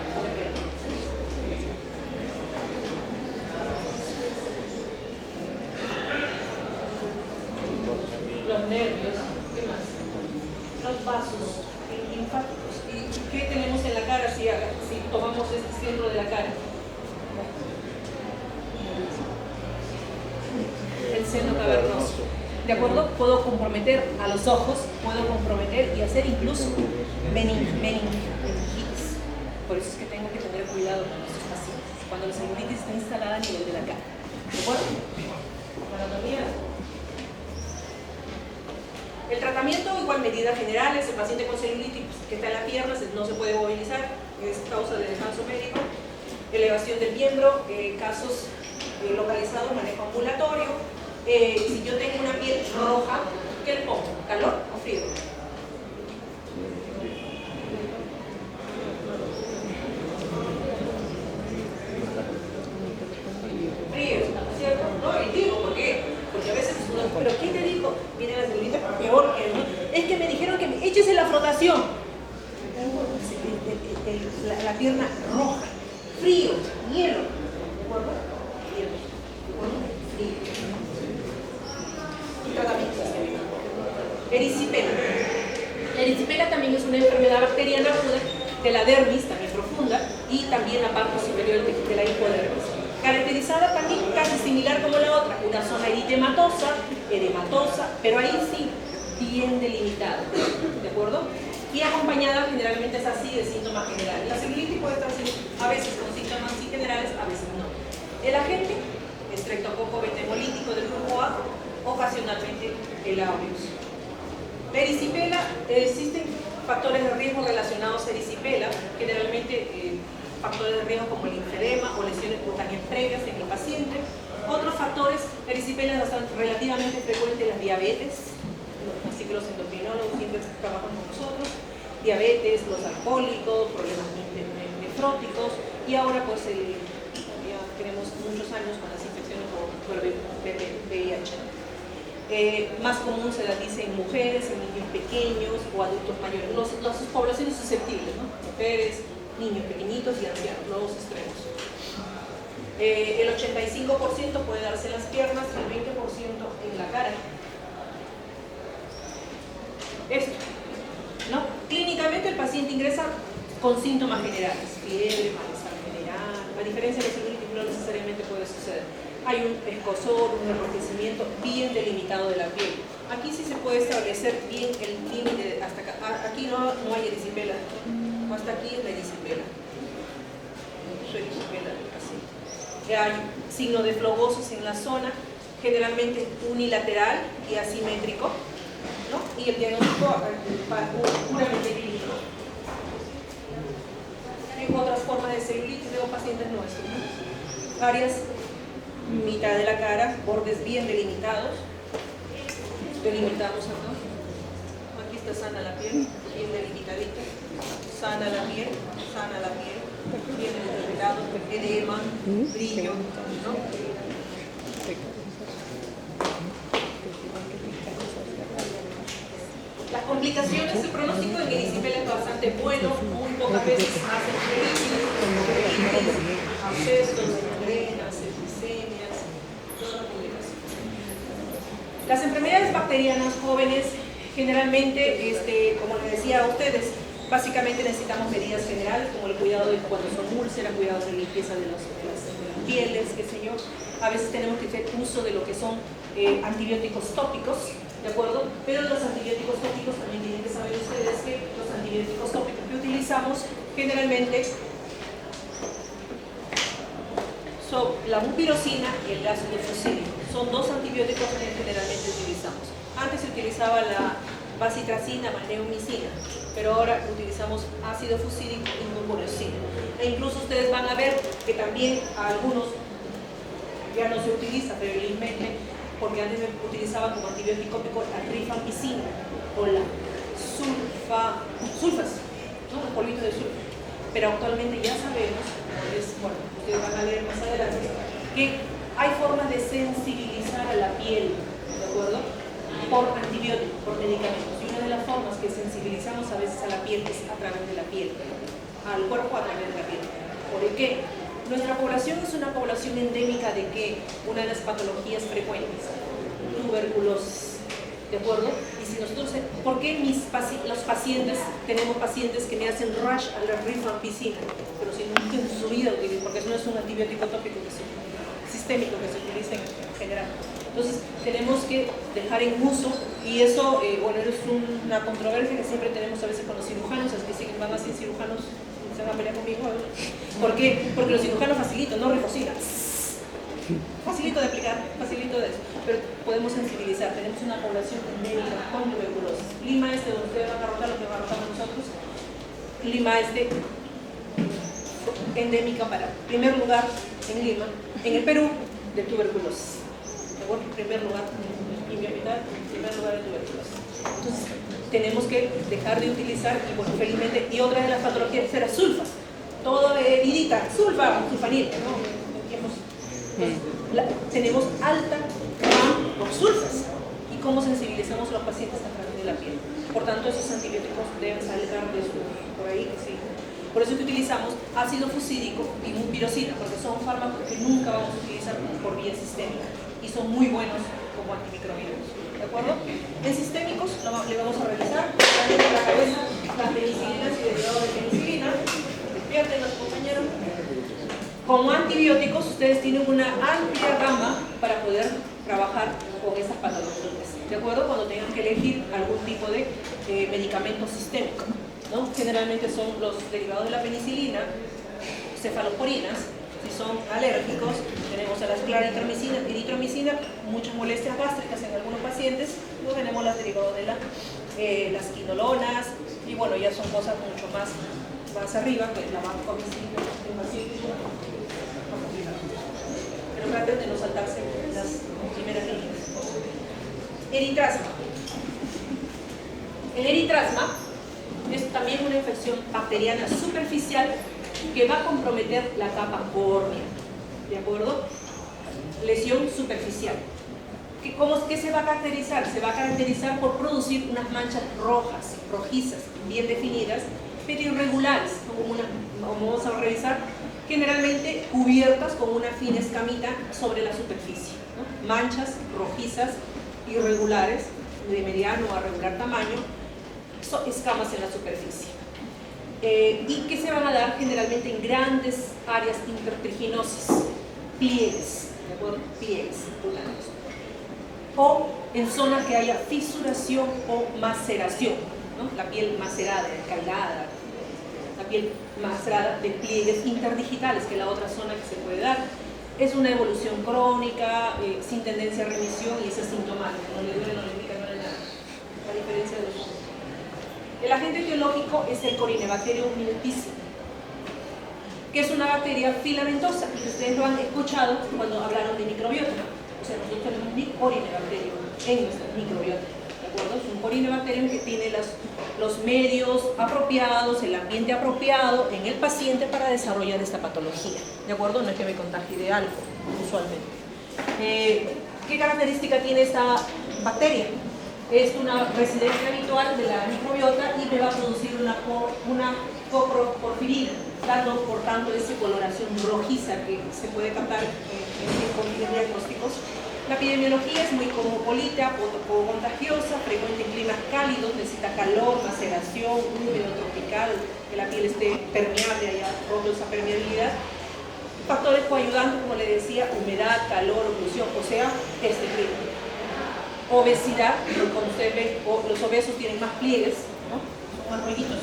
Los nervios, ¿qué más? Los vasos linfáticos. ¿Y qué tenemos en la cara si tomamos este centro de la cara? El seno cavernoso. ¿De acuerdo? Puedo comprometer a los ojos, puedo comprometer y hacer incluso meningitis. Por eso es que tengo que tener cuidado con estos pacientes cuando la celulitis está instalada a nivel de la cara. ¿De acuerdo? Anatomía. El tratamiento, igual medidas generales, el paciente con celulitis que está en la pierna no se puede movilizar, es causa de descanso médico, elevación del miembro, casos localizados, manejo ambulatorio. Si yo tengo una piel roja, ¿qué le pongo? ¿Calor o frío? Frío, ¿cierto? No, y digo, ¿por qué? Porque a veces uno, ¿pero quién te dijo? Viene la celulitis peor que no. Es que me dijeron que me eches en la frotación. La pierna roja, frío, hielo. ¿De acuerdo? Hielo. ¿De acuerdo? Frío. Tratamiento sistémico. Erisipela. La erisipela también es una enfermedad bacteriana aguda de la dermis, también profunda, y también la parte superior de la hipodermis. Caracterizada también casi similar como la otra, una zona eritematosa, edematosa, pero ahí sí, bien delimitada, ¿de acuerdo? Y acompañada generalmente es así de síntomas generales. La celulitis puede estar así, a veces con síntomas sí generales, a veces no. El agente, estreptococo beta hemolítico del grupo A, ocasionalmente el aureus. La erisipela, existen factores de riesgo relacionados a erisipela, generalmente factores de riesgo como el linfedema o lesiones cutáneas previas en el paciente. Otros factores, erisipela es relativamente frecuente en la diabetes, así que los endocrinólogos siempre trabajan con nosotros, diabetes, los alcohólicos, problemas nefróticos, y ahora pues ya tenemos muchos años con las infecciones por VIH. Más común se la dice en mujeres, en niños pequeños o adultos mayores, las poblaciones susceptibles, ¿no? Mujeres, niños pequeñitos y ancianos, los dos extremos. El 85% puede darse en las piernas y el 20% en la cara. Esto, ¿no? Clínicamente el paciente ingresa con síntomas generales, fiebre, malestar general, a diferencia de la celulitis no necesariamente puede suceder. Hay un escozor, un enrojecimiento bien delimitado de la piel. Aquí sí se puede establecer bien el límite hasta acá. Aquí no hay erisipela. Hasta aquí es la erisipela. Así. Hay signo de flogosos en la zona, generalmente unilateral y asimétrico, ¿no? Y el diagnóstico puramente clínico. Tengo otras formas de celulitis, tengo pacientes nuestros, ¿no? Áreas, mitad de la cara, bordes bien delimitados. Delimitamos acá. Aquí está sana la piel, bien delimitadita. Sana la piel, bien delimitado, edema, brillo, ¿no? Las complicaciones, el pronóstico en erisipela es bastante bueno, muy pocas veces hacen felices, abscesos, gangrenas, septicemias, todas las complicaciones. Las enfermedades bacterianas jóvenes, generalmente, como les decía a ustedes, básicamente necesitamos medidas generales como el cuidado de cuando son úlceras, cuidado de limpieza de las pieles, qué sé yo. A veces tenemos que hacer uso de lo que son antibióticos tópicos, ¿de acuerdo? Pero los antibióticos tópicos también tienen que saber ustedes que los antibióticos tópicos que utilizamos generalmente son la mupirocina y el ácido fucídico. Son dos antibióticos que generalmente utilizamos. Antes se utilizaba la bacitracina, magneumicina, pero ahora utilizamos ácido fucídico y mupirocina. E incluso ustedes van a ver que también a algunos ya no se utiliza felizmente, porque antes se utilizaba como antibiótico tópico la rifampicina o la sulfas, ¿no? El polvito de sulfa. Pero actualmente ya sabemos, bueno, ustedes van a leer más adelante, que hay formas de sensibilizar a la piel, ¿de acuerdo? Por antibióticos, por medicamentos. Y una de las formas que sensibilizamos a veces a la piel es a través de la piel, al cuerpo a través de la piel. ¿Por qué? Nuestra población es una población endémica de que una de las patologías frecuentes, tuberculosis, ¿de acuerdo? Y si nosotros, ¿por qué los pacientes, tenemos pacientes que me hacen rash a la rifampicina? Pero si nunca en su vida utilizan, porque eso no es un antibiótico tópico sistémico que se utiliza en general. Entonces tenemos que dejar en uso, y eso, bueno, es una controversia que siempre tenemos a veces con los cirujanos, es que si van así cirujanos, se van a pelear conmigo. ¿Por qué? Porque los cirujanos facilito, no refocilan. Facilito de aplicar, facilito de eso. Pero podemos sensibilizar, tenemos una población endémica con tuberculosis. Lima Este, donde ustedes van a rotar lo que van a rotar nosotros. Lima Este, endémica para primer lugar en Lima, en el Perú, de tuberculosis. En primer lugar, y mi capital, primer lugar de tuberculosis. Entonces, tenemos que dejar de utilizar, y bueno, felizmente, y otra de las patologías era sulfa. Todo heridita, sulfanil, ¿no? Tenemos alta por sulfas. ¿Y cómo sensibilizamos a los pacientes a través de la piel? Por tanto, esos antibióticos deben salir de por ahí, sí. Por eso que utilizamos ácido fucídico y mupirocina, porque son fármacos que nunca vamos a utilizar por vía sistémica y son muy buenos como antimicrobianos. ¿De acuerdo? En sistémicos le vamos a revisar también en la cabeza las penicilinas y derivados de penicilina. Despierten los compañeros. Como antibióticos, ustedes tienen una amplia gama para poder trabajar con esas patologías. ¿De acuerdo? Cuando tengan que elegir algún tipo de medicamento sistémico, ¿no? Generalmente son los derivados de la penicilina, cefalosporinas. Si son alérgicos, tenemos a las claritromicina, eritromicina, muchas molestias gástricas en algunos pacientes. Luego tenemos las derivados de las quinolonas, y bueno, ya son cosas mucho más arriba, que es la vancomicina, el paciente, pero traten de no saltarse las primeras líneas. Eritrasma. El eritrasma es también una infección bacteriana superficial que va a comprometer la capa córnea, ¿de acuerdo? Lesión superficial. ¿Qué se va a caracterizar? Se va a caracterizar por producir unas manchas rojas, rojizas, bien definidas, pero irregulares, como vamos a revisar, generalmente cubiertas con una fina escamita sobre la superficie, ¿no? Manchas rojizas, irregulares, de mediano a regular tamaño, son escamas en la superficie. Y que se van a dar generalmente en grandes áreas intertriginoses, pliegues, ¿de acuerdo? Pliegues. o en zonas que haya fisuración o maceración, ¿no? La piel macerada, escaldada, la piel macerada de pliegues interdigitales, que es la otra zona que se puede dar. Es una evolución crónica, sin tendencia a remisión y es asintomática, no le duele, no le pica, no le nada, a diferencia de los otros. El agente etiológico es el Corynebacterium minutissimum, que es una bacteria filamentosa y que ustedes lo han escuchado cuando hablaron de microbiota. O sea, nosotros tenemos un Corynebacterium en nuestra microbiota, ¿de acuerdo? Es un Corynebacterium que tiene los medios apropiados, el ambiente apropiado en el paciente para desarrollar esta patología, ¿de acuerdo? No es que me contagie de algo, usualmente. ¿Qué característica tiene esta bacteria? Es una residencia habitual de la microbiota y me va a producir una coproporfirina, dando por tanto esa coloración rojiza que se puede captar en diagnósticos. La epidemiología es muy cosmopolita, poco contagiosa, frecuente en climas cálidos, necesita calor, maceración, húmedo, tropical, que la piel esté permeable, haya roto esa permeabilidad. Factores coayudantes, como le decía, humedad, calor, oclusión, o sea, este clima. Obesidad, como ustedes ven, los obesos tienen más pliegues, ¿no? Más rollitos,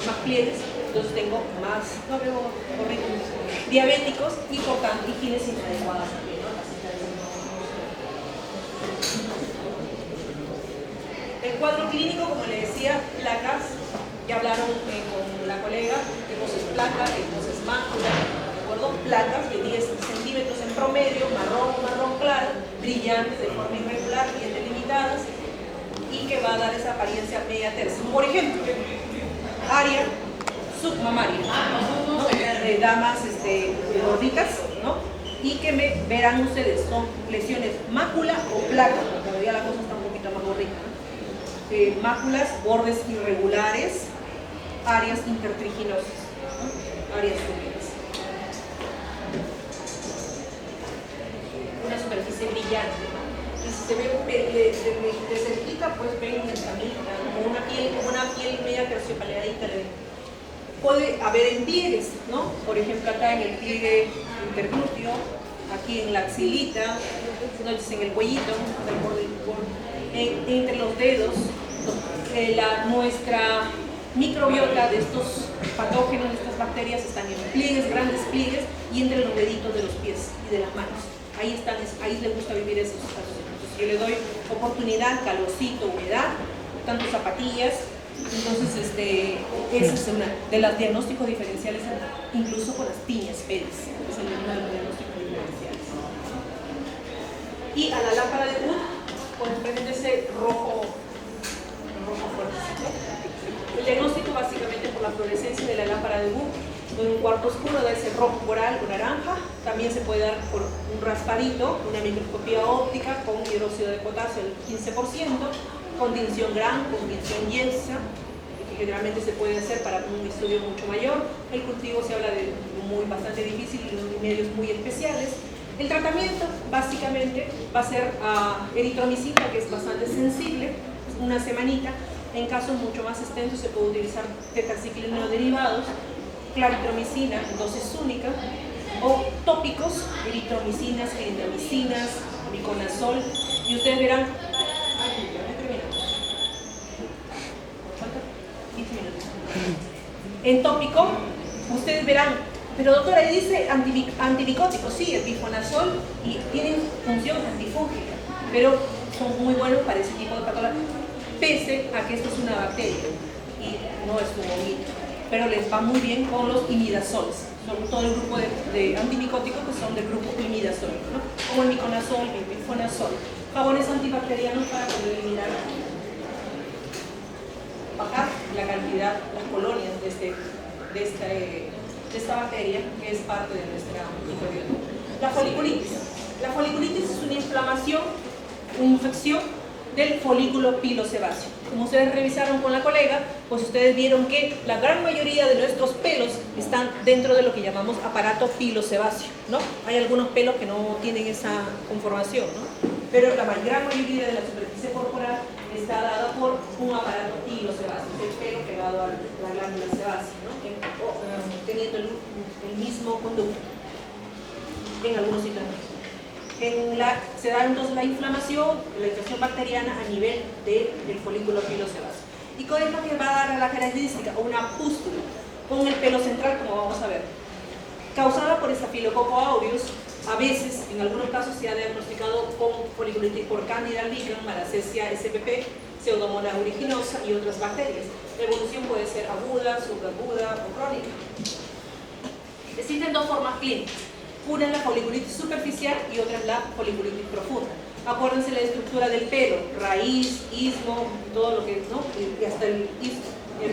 más pliegues, entonces tengo más, no veo horribles, diabéticos y por tanto higienes inadecuadas también, ¿no? El cuadro clínico, como le decía, placas, ya hablaron con la colega, entonces placa, entonces mácula, ¿de acuerdo? Placas de 10 centímetros en promedio, marrón claro, brillantes de forma irregular, bien delimitadas, y que va a dar esa apariencia media tersa. Por ejemplo, área submamaria, ¿no? Damas gorditas, ¿no? Y que me verán ustedes, son lesiones mácula o placa, todavía la cosa está un poquito más gordita, ¿no? Máculas, bordes irregulares, áreas intertriginosas, ¿no? Áreas húmedas. Una superficie brillante, ¿no? Y si se ve de cerquita, pues ven como una piel media terciopeleadita. Puede haber en pliegues, ¿no? Por ejemplo, acá en el pliegue interglúteo, aquí en la axilita, en el cuellito, entre los dedos, nuestra microbiota de estos patógenos, de estas bacterias, están en pliegues, grandes pliegues, y entre los deditos de los pies y de las manos. Ahí les gusta vivir esos casos. Entonces yo le doy oportunidad, calorcito, humedad, tanto zapatillas. Entonces, esa es una de los diagnósticos diferenciales, incluso con las piñas, PEDIS, es uno de los diagnósticos diferenciales. Y a la lámpara de Wood, pues presenta ese rojo fuerte. El diagnóstico básicamente por la fluorescencia de la lámpara de Wood, en un cuarto oscuro da ese rojo coral o naranja. También se puede dar por un raspadito, una microscopía óptica con hidróxido de potasio al 15%, con tinción gran, con tinción Yeltsin, que generalmente se puede hacer para un estudio mucho mayor. El cultivo se habla de bastante difícil y de medios muy especiales. El tratamiento básicamente va a ser eritromicina, que es bastante sensible, una semanita. En casos mucho más extensos se puede utilizar tetraciclino derivados, claritromicina en dosis única, o tópicos, eritromicinas, clindamicinas, miconazol, y ustedes verán. En tópico, ustedes verán, pero doctora, ahí dice antimicóticos, sí, el bifonazol, y tienen función antifúngica, pero son muy buenos para ese tipo de patología, pese a que esto es una bacteria y no es un honguito, pero les va muy bien con los imidazoles, son todo el grupo de antimicóticos que son del grupo imidazol, ¿no? Como el miconazol, el bifonazol, jabones antibacterianos para poder eliminar, bajar la cantidad, las colonias de esta bacteria que es parte de nuestra microbiota. La foliculitis. La foliculitis es una inflamación, una infección del folículo pilosebáceo. Como ustedes revisaron con la colega, pues ustedes vieron que la gran mayoría de nuestros pelos están dentro de lo que llamamos aparato pilosebáceo, ¿no? Hay algunos pelos que no tienen esa conformación, ¿no? Pero la gran mayoría de la superficie corporal está dada por un aparato pilosebáceo, el pelo pegado a la glándula sebácea, ¿no? Teniendo el mismo conducto en algunos sitios. se da entonces la inflamación bacteriana a nivel del folículo pilosebáceo. ¿Y cuál es lo que va a dar a la característica? Una pústula con el pelo central, como vamos a ver, causada por Staphylococcus aureus. A veces, en algunos casos, se ha diagnosticado con foliculitis por Candida albicans, Malassezia spp, Pseudomonas aeruginosa y otras bacterias. La evolución puede ser aguda, subaguda o crónica. Existen dos formas clínicas. Una es la foliculitis superficial y otra es la foliculitis profunda. Acuérdense la estructura del pelo, raíz, istmo, todo lo que, ¿no? Y hasta el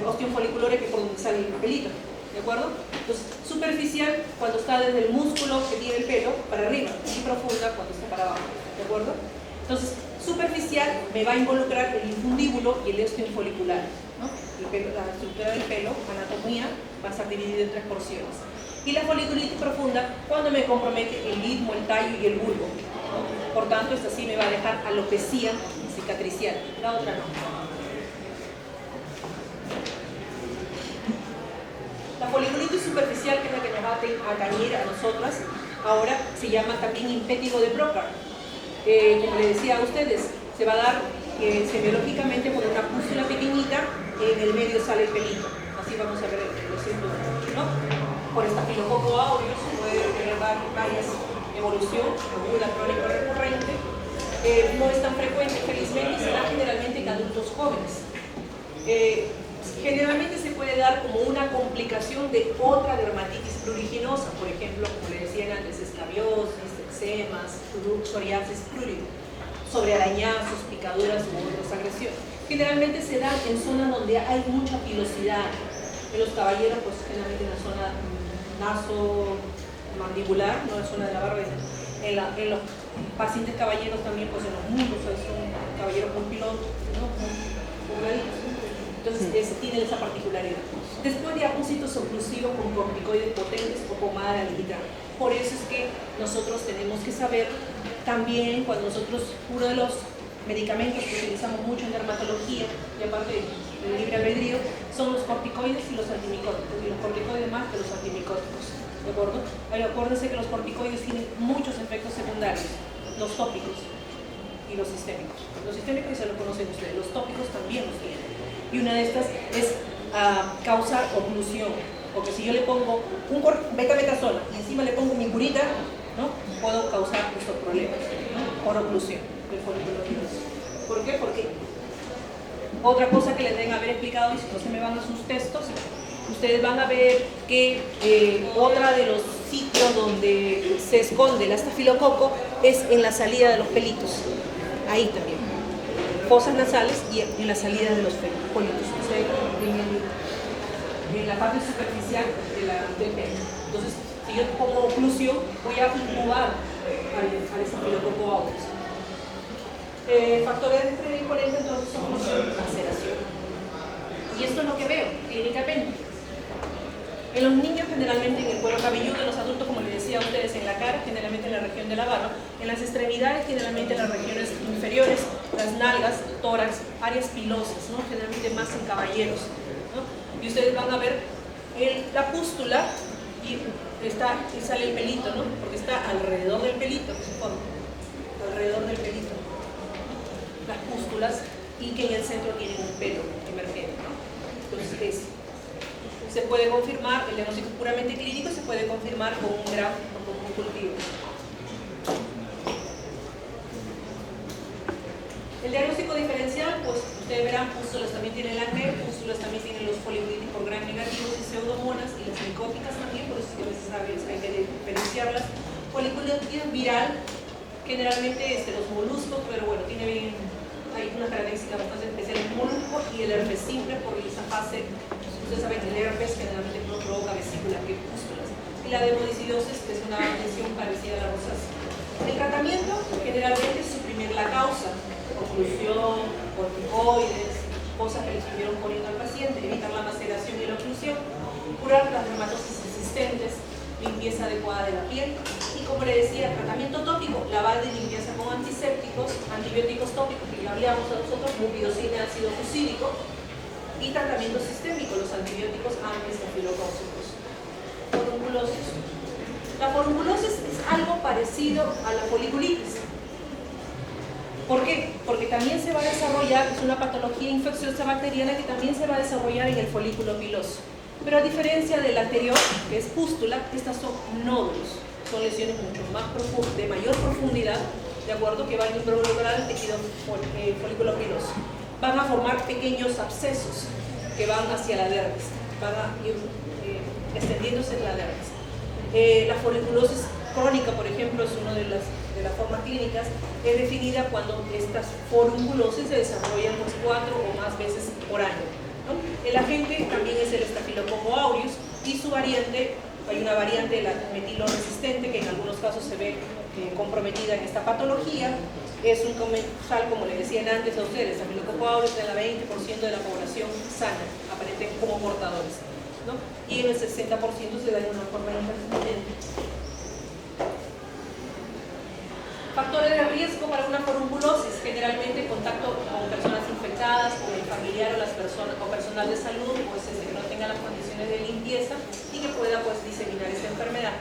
ostium folicular, que es por donde sale el pelito. ¿De acuerdo? Entonces, superficial cuando está desde el músculo que tiene el pelo para arriba, y profunda cuando está para abajo. ¿De acuerdo? Entonces, superficial me va a involucrar el infundíbulo y el ostium folicular, ¿no? La estructura del pelo, anatomía, va a estar dividida en 3 porciones. Y la foliculitis profunda cuando me compromete el istmo, el tallo y el bulbo, ¿no? Por tanto, esta sí me va a dejar alopecia cicatricial, la otra no. La foliculitis superficial, que es la que nos va a atañir a nosotras, ahora se llama también impétigo de Brocard. Como les decía a ustedes, se va a dar semiológicamente por una pústula pequeñita, en el medio sale el pelito. Así vamos a ver los síntomas, ¿no? Por Staphylococcus aureus puede tener varias evoluciones, aguda, crónica, recurrente. No es tan frecuente, felizmente, y se da generalmente en adultos jóvenes. Generalmente se puede dar como una complicación de otra dermatitis pruriginosa, por ejemplo, como le decían antes, escabiosis, eczemas, psoriasis prurigo, sobre arañazos, picaduras u otras agresiones. Generalmente se da en zonas donde hay mucha pilosidad. En los caballeros, pues generalmente en la zona naso-mandibular, no en la zona de la barba. En los pacientes caballeros también, pues en los muslos, son caballeros muy pilosos, ¿no? Muy delgaditos. Entonces tienen esa particularidad. Después de diagnósticos oclusivos con corticoides potentes o pomada de alquitrán. Por eso es que nosotros tenemos que saber también, cuando nosotros, uno de los medicamentos que utilizamos mucho en dermatología, y aparte del libre albedrío, son los corticoides y los antimicóticos, y los corticoides más que los antimicóticos. ¿De acuerdo? Acuérdense que los corticoides tienen muchos efectos secundarios, los tópicos y los sistémicos. Los sistémicos ya lo conocen ustedes, los tópicos también los tienen. Y una de estas es causar oclusión, porque si yo le pongo un betametasona y encima le pongo mi curita, ¿no? Puedo causar estos problemas, ¿no? Por oclusión del folículo piloso. ¿Por qué? Porque otra cosa que les deben haber explicado, y si no se me van a sus textos, ustedes van a ver que otra de los sitios donde se esconde el estafilococo es en la salida de los pelitos, ahí también. Fosas nasales y en la salida de los pelitos, o sea, en la parte superficial del pelo. Entonces, si yo pongo oclusión, voy a incubar al estafilococo aureus. Factores de predisponente, entonces, son maceración. Y esto es lo que veo clínicamente. En los niños, generalmente en el cuero cabelludo, en los adultos, como les decía a ustedes, en la cara, generalmente en la región de la barba, en las extremidades, generalmente en las regiones inferiores, las nalgas, tórax, áreas pilosas, ¿no? Generalmente más en caballeros, ¿no? Y ustedes van a ver la pústula y sale el pelito, ¿no? Porque está alrededor del pelito, alrededor del pelito, las pústulas, y que en el centro tienen un pelo emergente, ¿no? Entonces, se puede confirmar, el diagnóstico puramente clínico se puede confirmar con un grafo o con un cultivo. El diagnóstico diferencial, pues ustedes verán, pústulas también tienen el acné, pústulas también tienen los foliculitis por gram negativos y pseudomonas, y las micóticas también, por eso es que a veces hay que diferenciarlas. Foliculitis viral, generalmente los moluscos, pero bueno, hay una característica bastante especial el molusco y el herpes simple por esa fase. Ustedes saben que el herpes generalmente no provoca vesículas, que pústulas. Y la dermodisidosis, que es una lesión parecida a la rosácea. El tratamiento generalmente es suprimir la causa, oclusión, corticoides, cosas que le estuvieron poniendo al paciente, evitar la maceración y la oclusión, curar las dermatosis existentes, limpieza adecuada de la piel y, como le decía, tratamiento tópico, lavado y limpieza con antisépticos, antibióticos tópicos que ya hablamos a nosotros, mupirocina, ácido fucídico, y tratamiento sistémico, los antibióticos antiestafilocócicos. Forunculosis. La forunculosis es algo parecido parecido a la foliculitis. ¿Por qué? Porque también se va a desarrollar, es una patología infecciosa bacteriana que también se va a desarrollar en el folículo piloso. Pero a diferencia del anterior, que es pústula, estas son nódulos, son lesiones mucho más profundas, de mayor profundidad, ¿de acuerdo? Que van a involucrar al tejido folículo piloso. Van a formar pequeños abscesos que van hacia la dermis, van a ir extendiéndose en la dermis. La foliculosis crónica, por ejemplo, es una de las formas clínicas, es definida cuando estas forunculosis se desarrollan 4 o más veces por año, ¿no? El agente también es el Staphylococcus aureus y su variante, hay una variante, la metiloresistente, que en algunos casos se ve comprometida en esta patología. Es un comensal, como les decían antes a ustedes, Staphylococcus aureus en el 20% de la población sana, aparecen como portadores, ¿no? Y en el 60% se da de una forma intermitente. Factores de riesgo para una forunculosis, generalmente contacto con personas infectadas, con el familiar o personal de salud, pues que no tenga las condiciones de limpieza y que pueda pues diseminar esta enfermedad.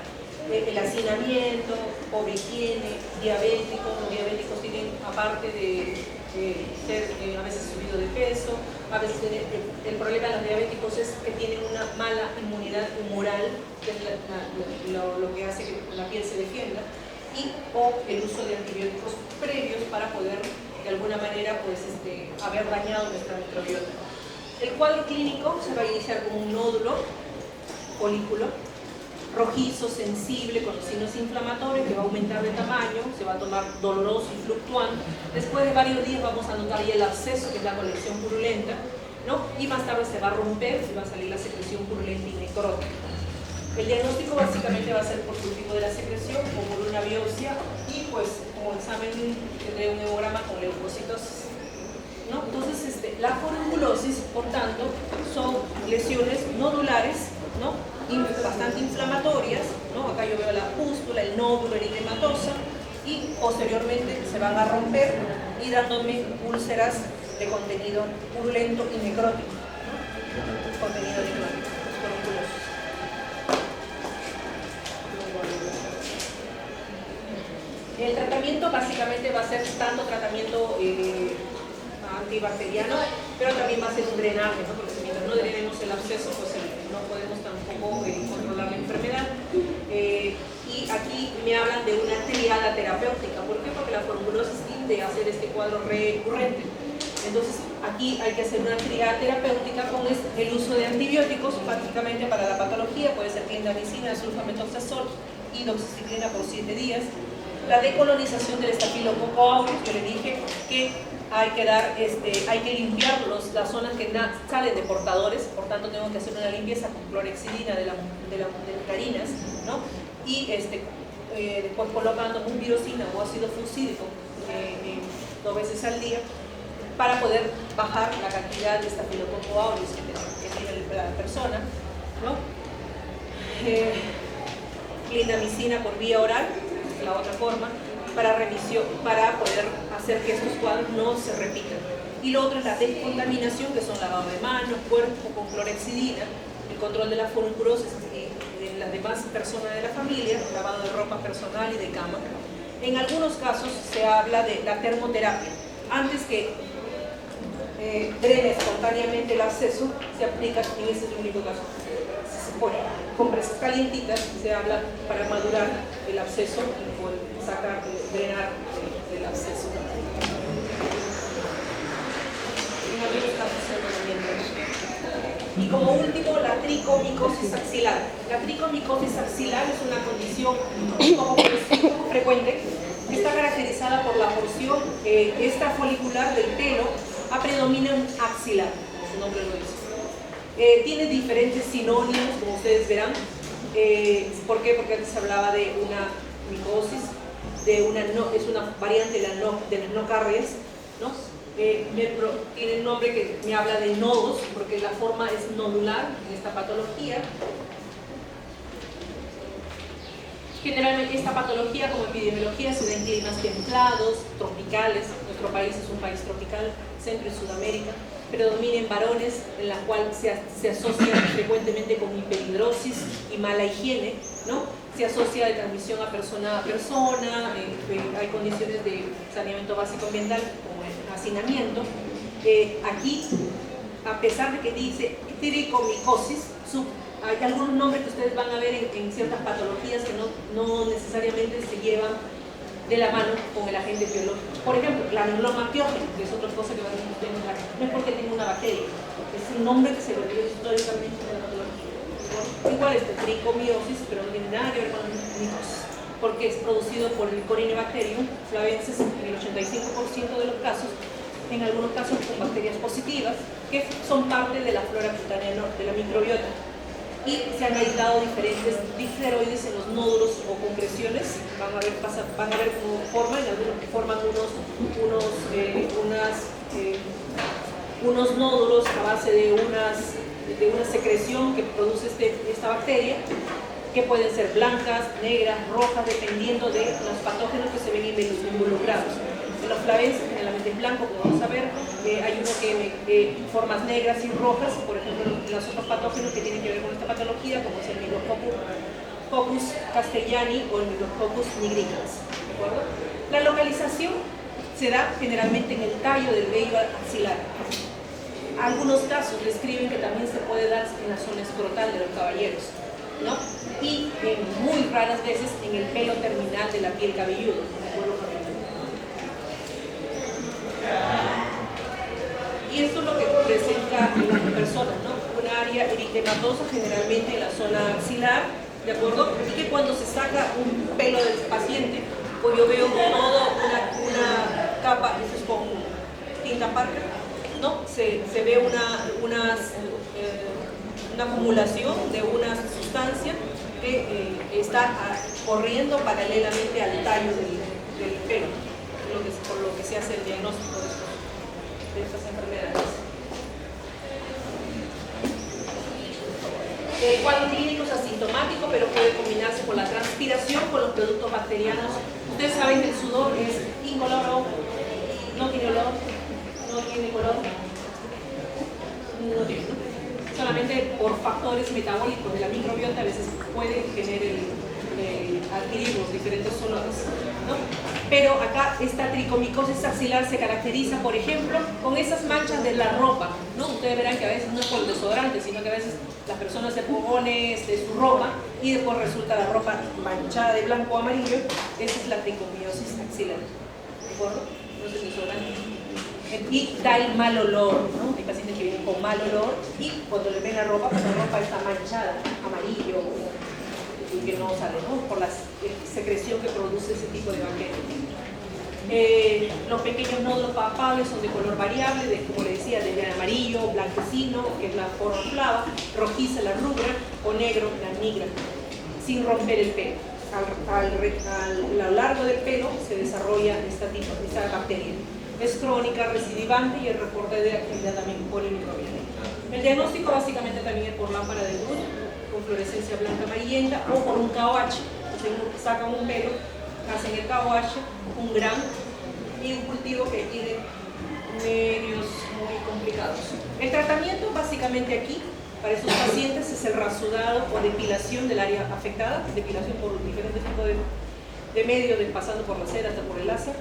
El hacinamiento, pobre higiene, diabéticos, los diabéticos tienen, aparte de ser a veces subido de peso, a veces el problema de los diabéticos es que tienen una mala inmunidad humoral, que es lo que hace que la piel se defienda, o el uso de antibióticos previos para poder de alguna manera pues, haber dañado nuestra microbiota. El cuadro clínico se va a iniciar con un nódulo, folículo, rojizo, sensible, con los signos inflamatorios, que va a aumentar de tamaño, se va a tomar doloroso y fluctuante. Después de varios días vamos a notar ya el absceso, que es la colección purulenta, ¿no? Y más tarde se va a romper y va a salir la secreción purulenta y necrótica. El diagnóstico básicamente va a ser por cultivo de la secreción o por una biopsia y pues como examen tendré un hemograma con leucocitosis, ¿no? Entonces la forunculosis, por tanto, son lesiones nodulares, ¿no? Bastante inflamatorias, ¿no? Acá yo veo la pústula, el nódulo eritematosa y posteriormente se van a romper y dándome úlceras de contenido purulento y necrótico, ¿no? Contenido necrótico, forunculosis. El tratamiento básicamente va a ser tanto tratamiento antibacteriano, pero también va a ser un drenaje, ¿no? Porque mientras no drenemos el absceso, pues no podemos tampoco controlar la enfermedad. Y aquí me hablan de una triada terapéutica. ¿Por qué? Porque la forunculosis tiende a hacer este cuadro recurrente. Entonces, aquí hay que hacer una triada terapéutica con el uso de antibióticos, prácticamente para la patología, puede ser clindamicina, sulfamethoxazol y doxiciclina por 7 días. La decolonización del Staphylococcus aureus, que le dije que hay que limpiar las zonas que salen de portadores, por tanto tengo que hacer una limpieza con clorhexidina de carinas, ¿no? Y después colocando un virocina o ácido fucídico 2 veces al día para poder bajar la cantidad de Staphylococcus aureus que tiene la persona, ¿no? Clindamicina por vía oral, la otra forma, para poder hacer que estos cuadros no se repitan. Y lo otro es la descontaminación, que son lavado de manos, cuerpo con clorhexidina, el control de la forunculosis de las demás personas de la familia, lavado de ropa personal y de cama. En algunos casos se habla de la termoterapia. Antes que drene espontáneamente el absceso, se aplica, en este único caso, se pone compresas calientitas, se habla para madurar el absceso y poder drenar el absceso. En algunos casos se recomienda. Y como último, la tricomicosis axilar. La tricomicosis axilar es una condición poco frecuente que está caracterizada por la porción extrafolicular del pelo a predominio axilar, como su nombre lo dice. Tiene diferentes sinónimos, como ustedes verán. ¿Por qué? Porque antes se hablaba de una micosis, es una variante de las nocarrias, ¿no? Tiene un nombre que me habla de nodos, porque la forma es nodular en esta patología. Generalmente esta patología como epidemiología se da en climas templados, tropicales, no nuestro país es un país tropical, Centro y Sudamérica, predomina en varones, en la cual se asocia frecuentemente con hiperhidrosis y mala higiene, ¿no? Se asocia de transmisión a persona, hay condiciones de saneamiento básico ambiental como el hacinamiento. Aquí, a pesar de que dice tricomicosis, hay algunos nombres que ustedes van a ver en ciertas patologías que no necesariamente se llevan de la mano con el agente biológico. Por ejemplo, la neuroma antiógeno, que es otra cosa que van a encontrar, no es porque tenga una bacteria, es un nombre que se le dio históricamente en la patología. Igual es tricomiosis, pero no tiene nada que ver con la micosis, porque es producido por el Corynebacterium flavensis en el 85% de los casos, en algunos casos con bacterias positivas, que son parte de la flora cutánea de la microbiota. Y se han aislado diferentes difteroides en los nódulos o concreciones. Van a ver cómo forman, algunos que forman unos nódulos a base de una secreción que produce esta bacteria, que pueden ser blancas, negras, rojas, dependiendo de los patógenos que se ven involucrados. En los flavenses generalmente es blanco, como vamos a ver, hay uno que formas negras y rojas, por ejemplo, los otros patógenos que tienen que ver con esta patología, como es el Micrococcus castellani o el Micrococcus nigricans, ¿de acuerdo? La localización se da generalmente en el tallo del vello axilar. Algunos casos describen que también se puede dar en la zona escrotal de los caballeros, ¿no? Y muy raras veces en el pelo terminal de la piel cabelluda, ¿de acuerdo? Y esto es lo que presenta en las personas, ¿no? Una área eritematosa generalmente en la zona axilar, ¿de acuerdo? Y que cuando se saca un pelo del paciente, pues yo veo toda una capa, eso es con tinta Parker, ¿no? Se ve una acumulación de una sustancia que está corriendo paralelamente al tallo del pelo, por lo que se hace el diagnóstico de estas enfermedades. El cuadro clínico es asintomático, pero puede combinarse con la transpiración, con los productos bacterianos. Ustedes saben que el sudor es incoloro, no tiene olor, no tiene color, no tiene, ¿no? Solamente por factores metabólicos de la microbiota a veces pueden adquirir los diferentes olores, ¿no? Pero acá esta tricomicosis axilar se caracteriza, por ejemplo, con esas manchas de la ropa, ¿no? Ustedes verán que a veces no es por el desodorante, sino que a veces las personas se ponen su ropa y después resulta la ropa manchada de blanco o amarillo. Esa es la tricomiosis axilar, ¿de acuerdo? No es el desodorante. Y da el mal olor, ¿no? Hay pacientes que vienen con mal olor y cuando le ven la ropa, pues la ropa está manchada, amarillo, y que no sale, ¿no? Por la secreción que produce ese tipo de bacterias. Los pequeños nódulos palpables son de color variable, como le decía, de amarillo, blanquecino, que es la forma flava, rojiza la rubra, o negro la nigra, sin romper el pelo. A lo largo del pelo se desarrolla esta bacteria. Es crónica, recidivante y el reporte de actividad también polimicrobiana. El diagnóstico básicamente también es por lámpara de luz, con fluorescencia blanca amarillenta o por un KOH. Entonces sacan un pelo, hacen el KOH, un gram y un cultivo que tiene medios muy complicados. El tratamiento básicamente aquí para esos pacientes es el rasurado o depilación del área afectada, depilación por diferentes tipos de medios, pasando por la cera hasta por el láser.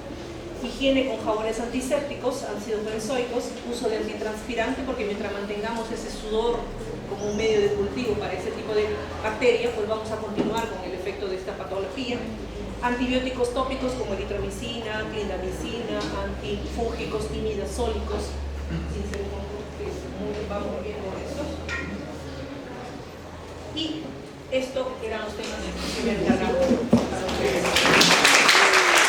Higiene con jabones antisépticos, ácidos benzoicos, uso de antitranspirante, porque mientras mantengamos ese sudor como un medio de cultivo para ese tipo de bacterias, pues vamos a continuar con el efecto de esta patología. Antibióticos tópicos como eritromicina, clindamicina, antifúngicos, imidazólicos, vamos bien con estos. Y esto eran los temas que me encargaron para ustedes.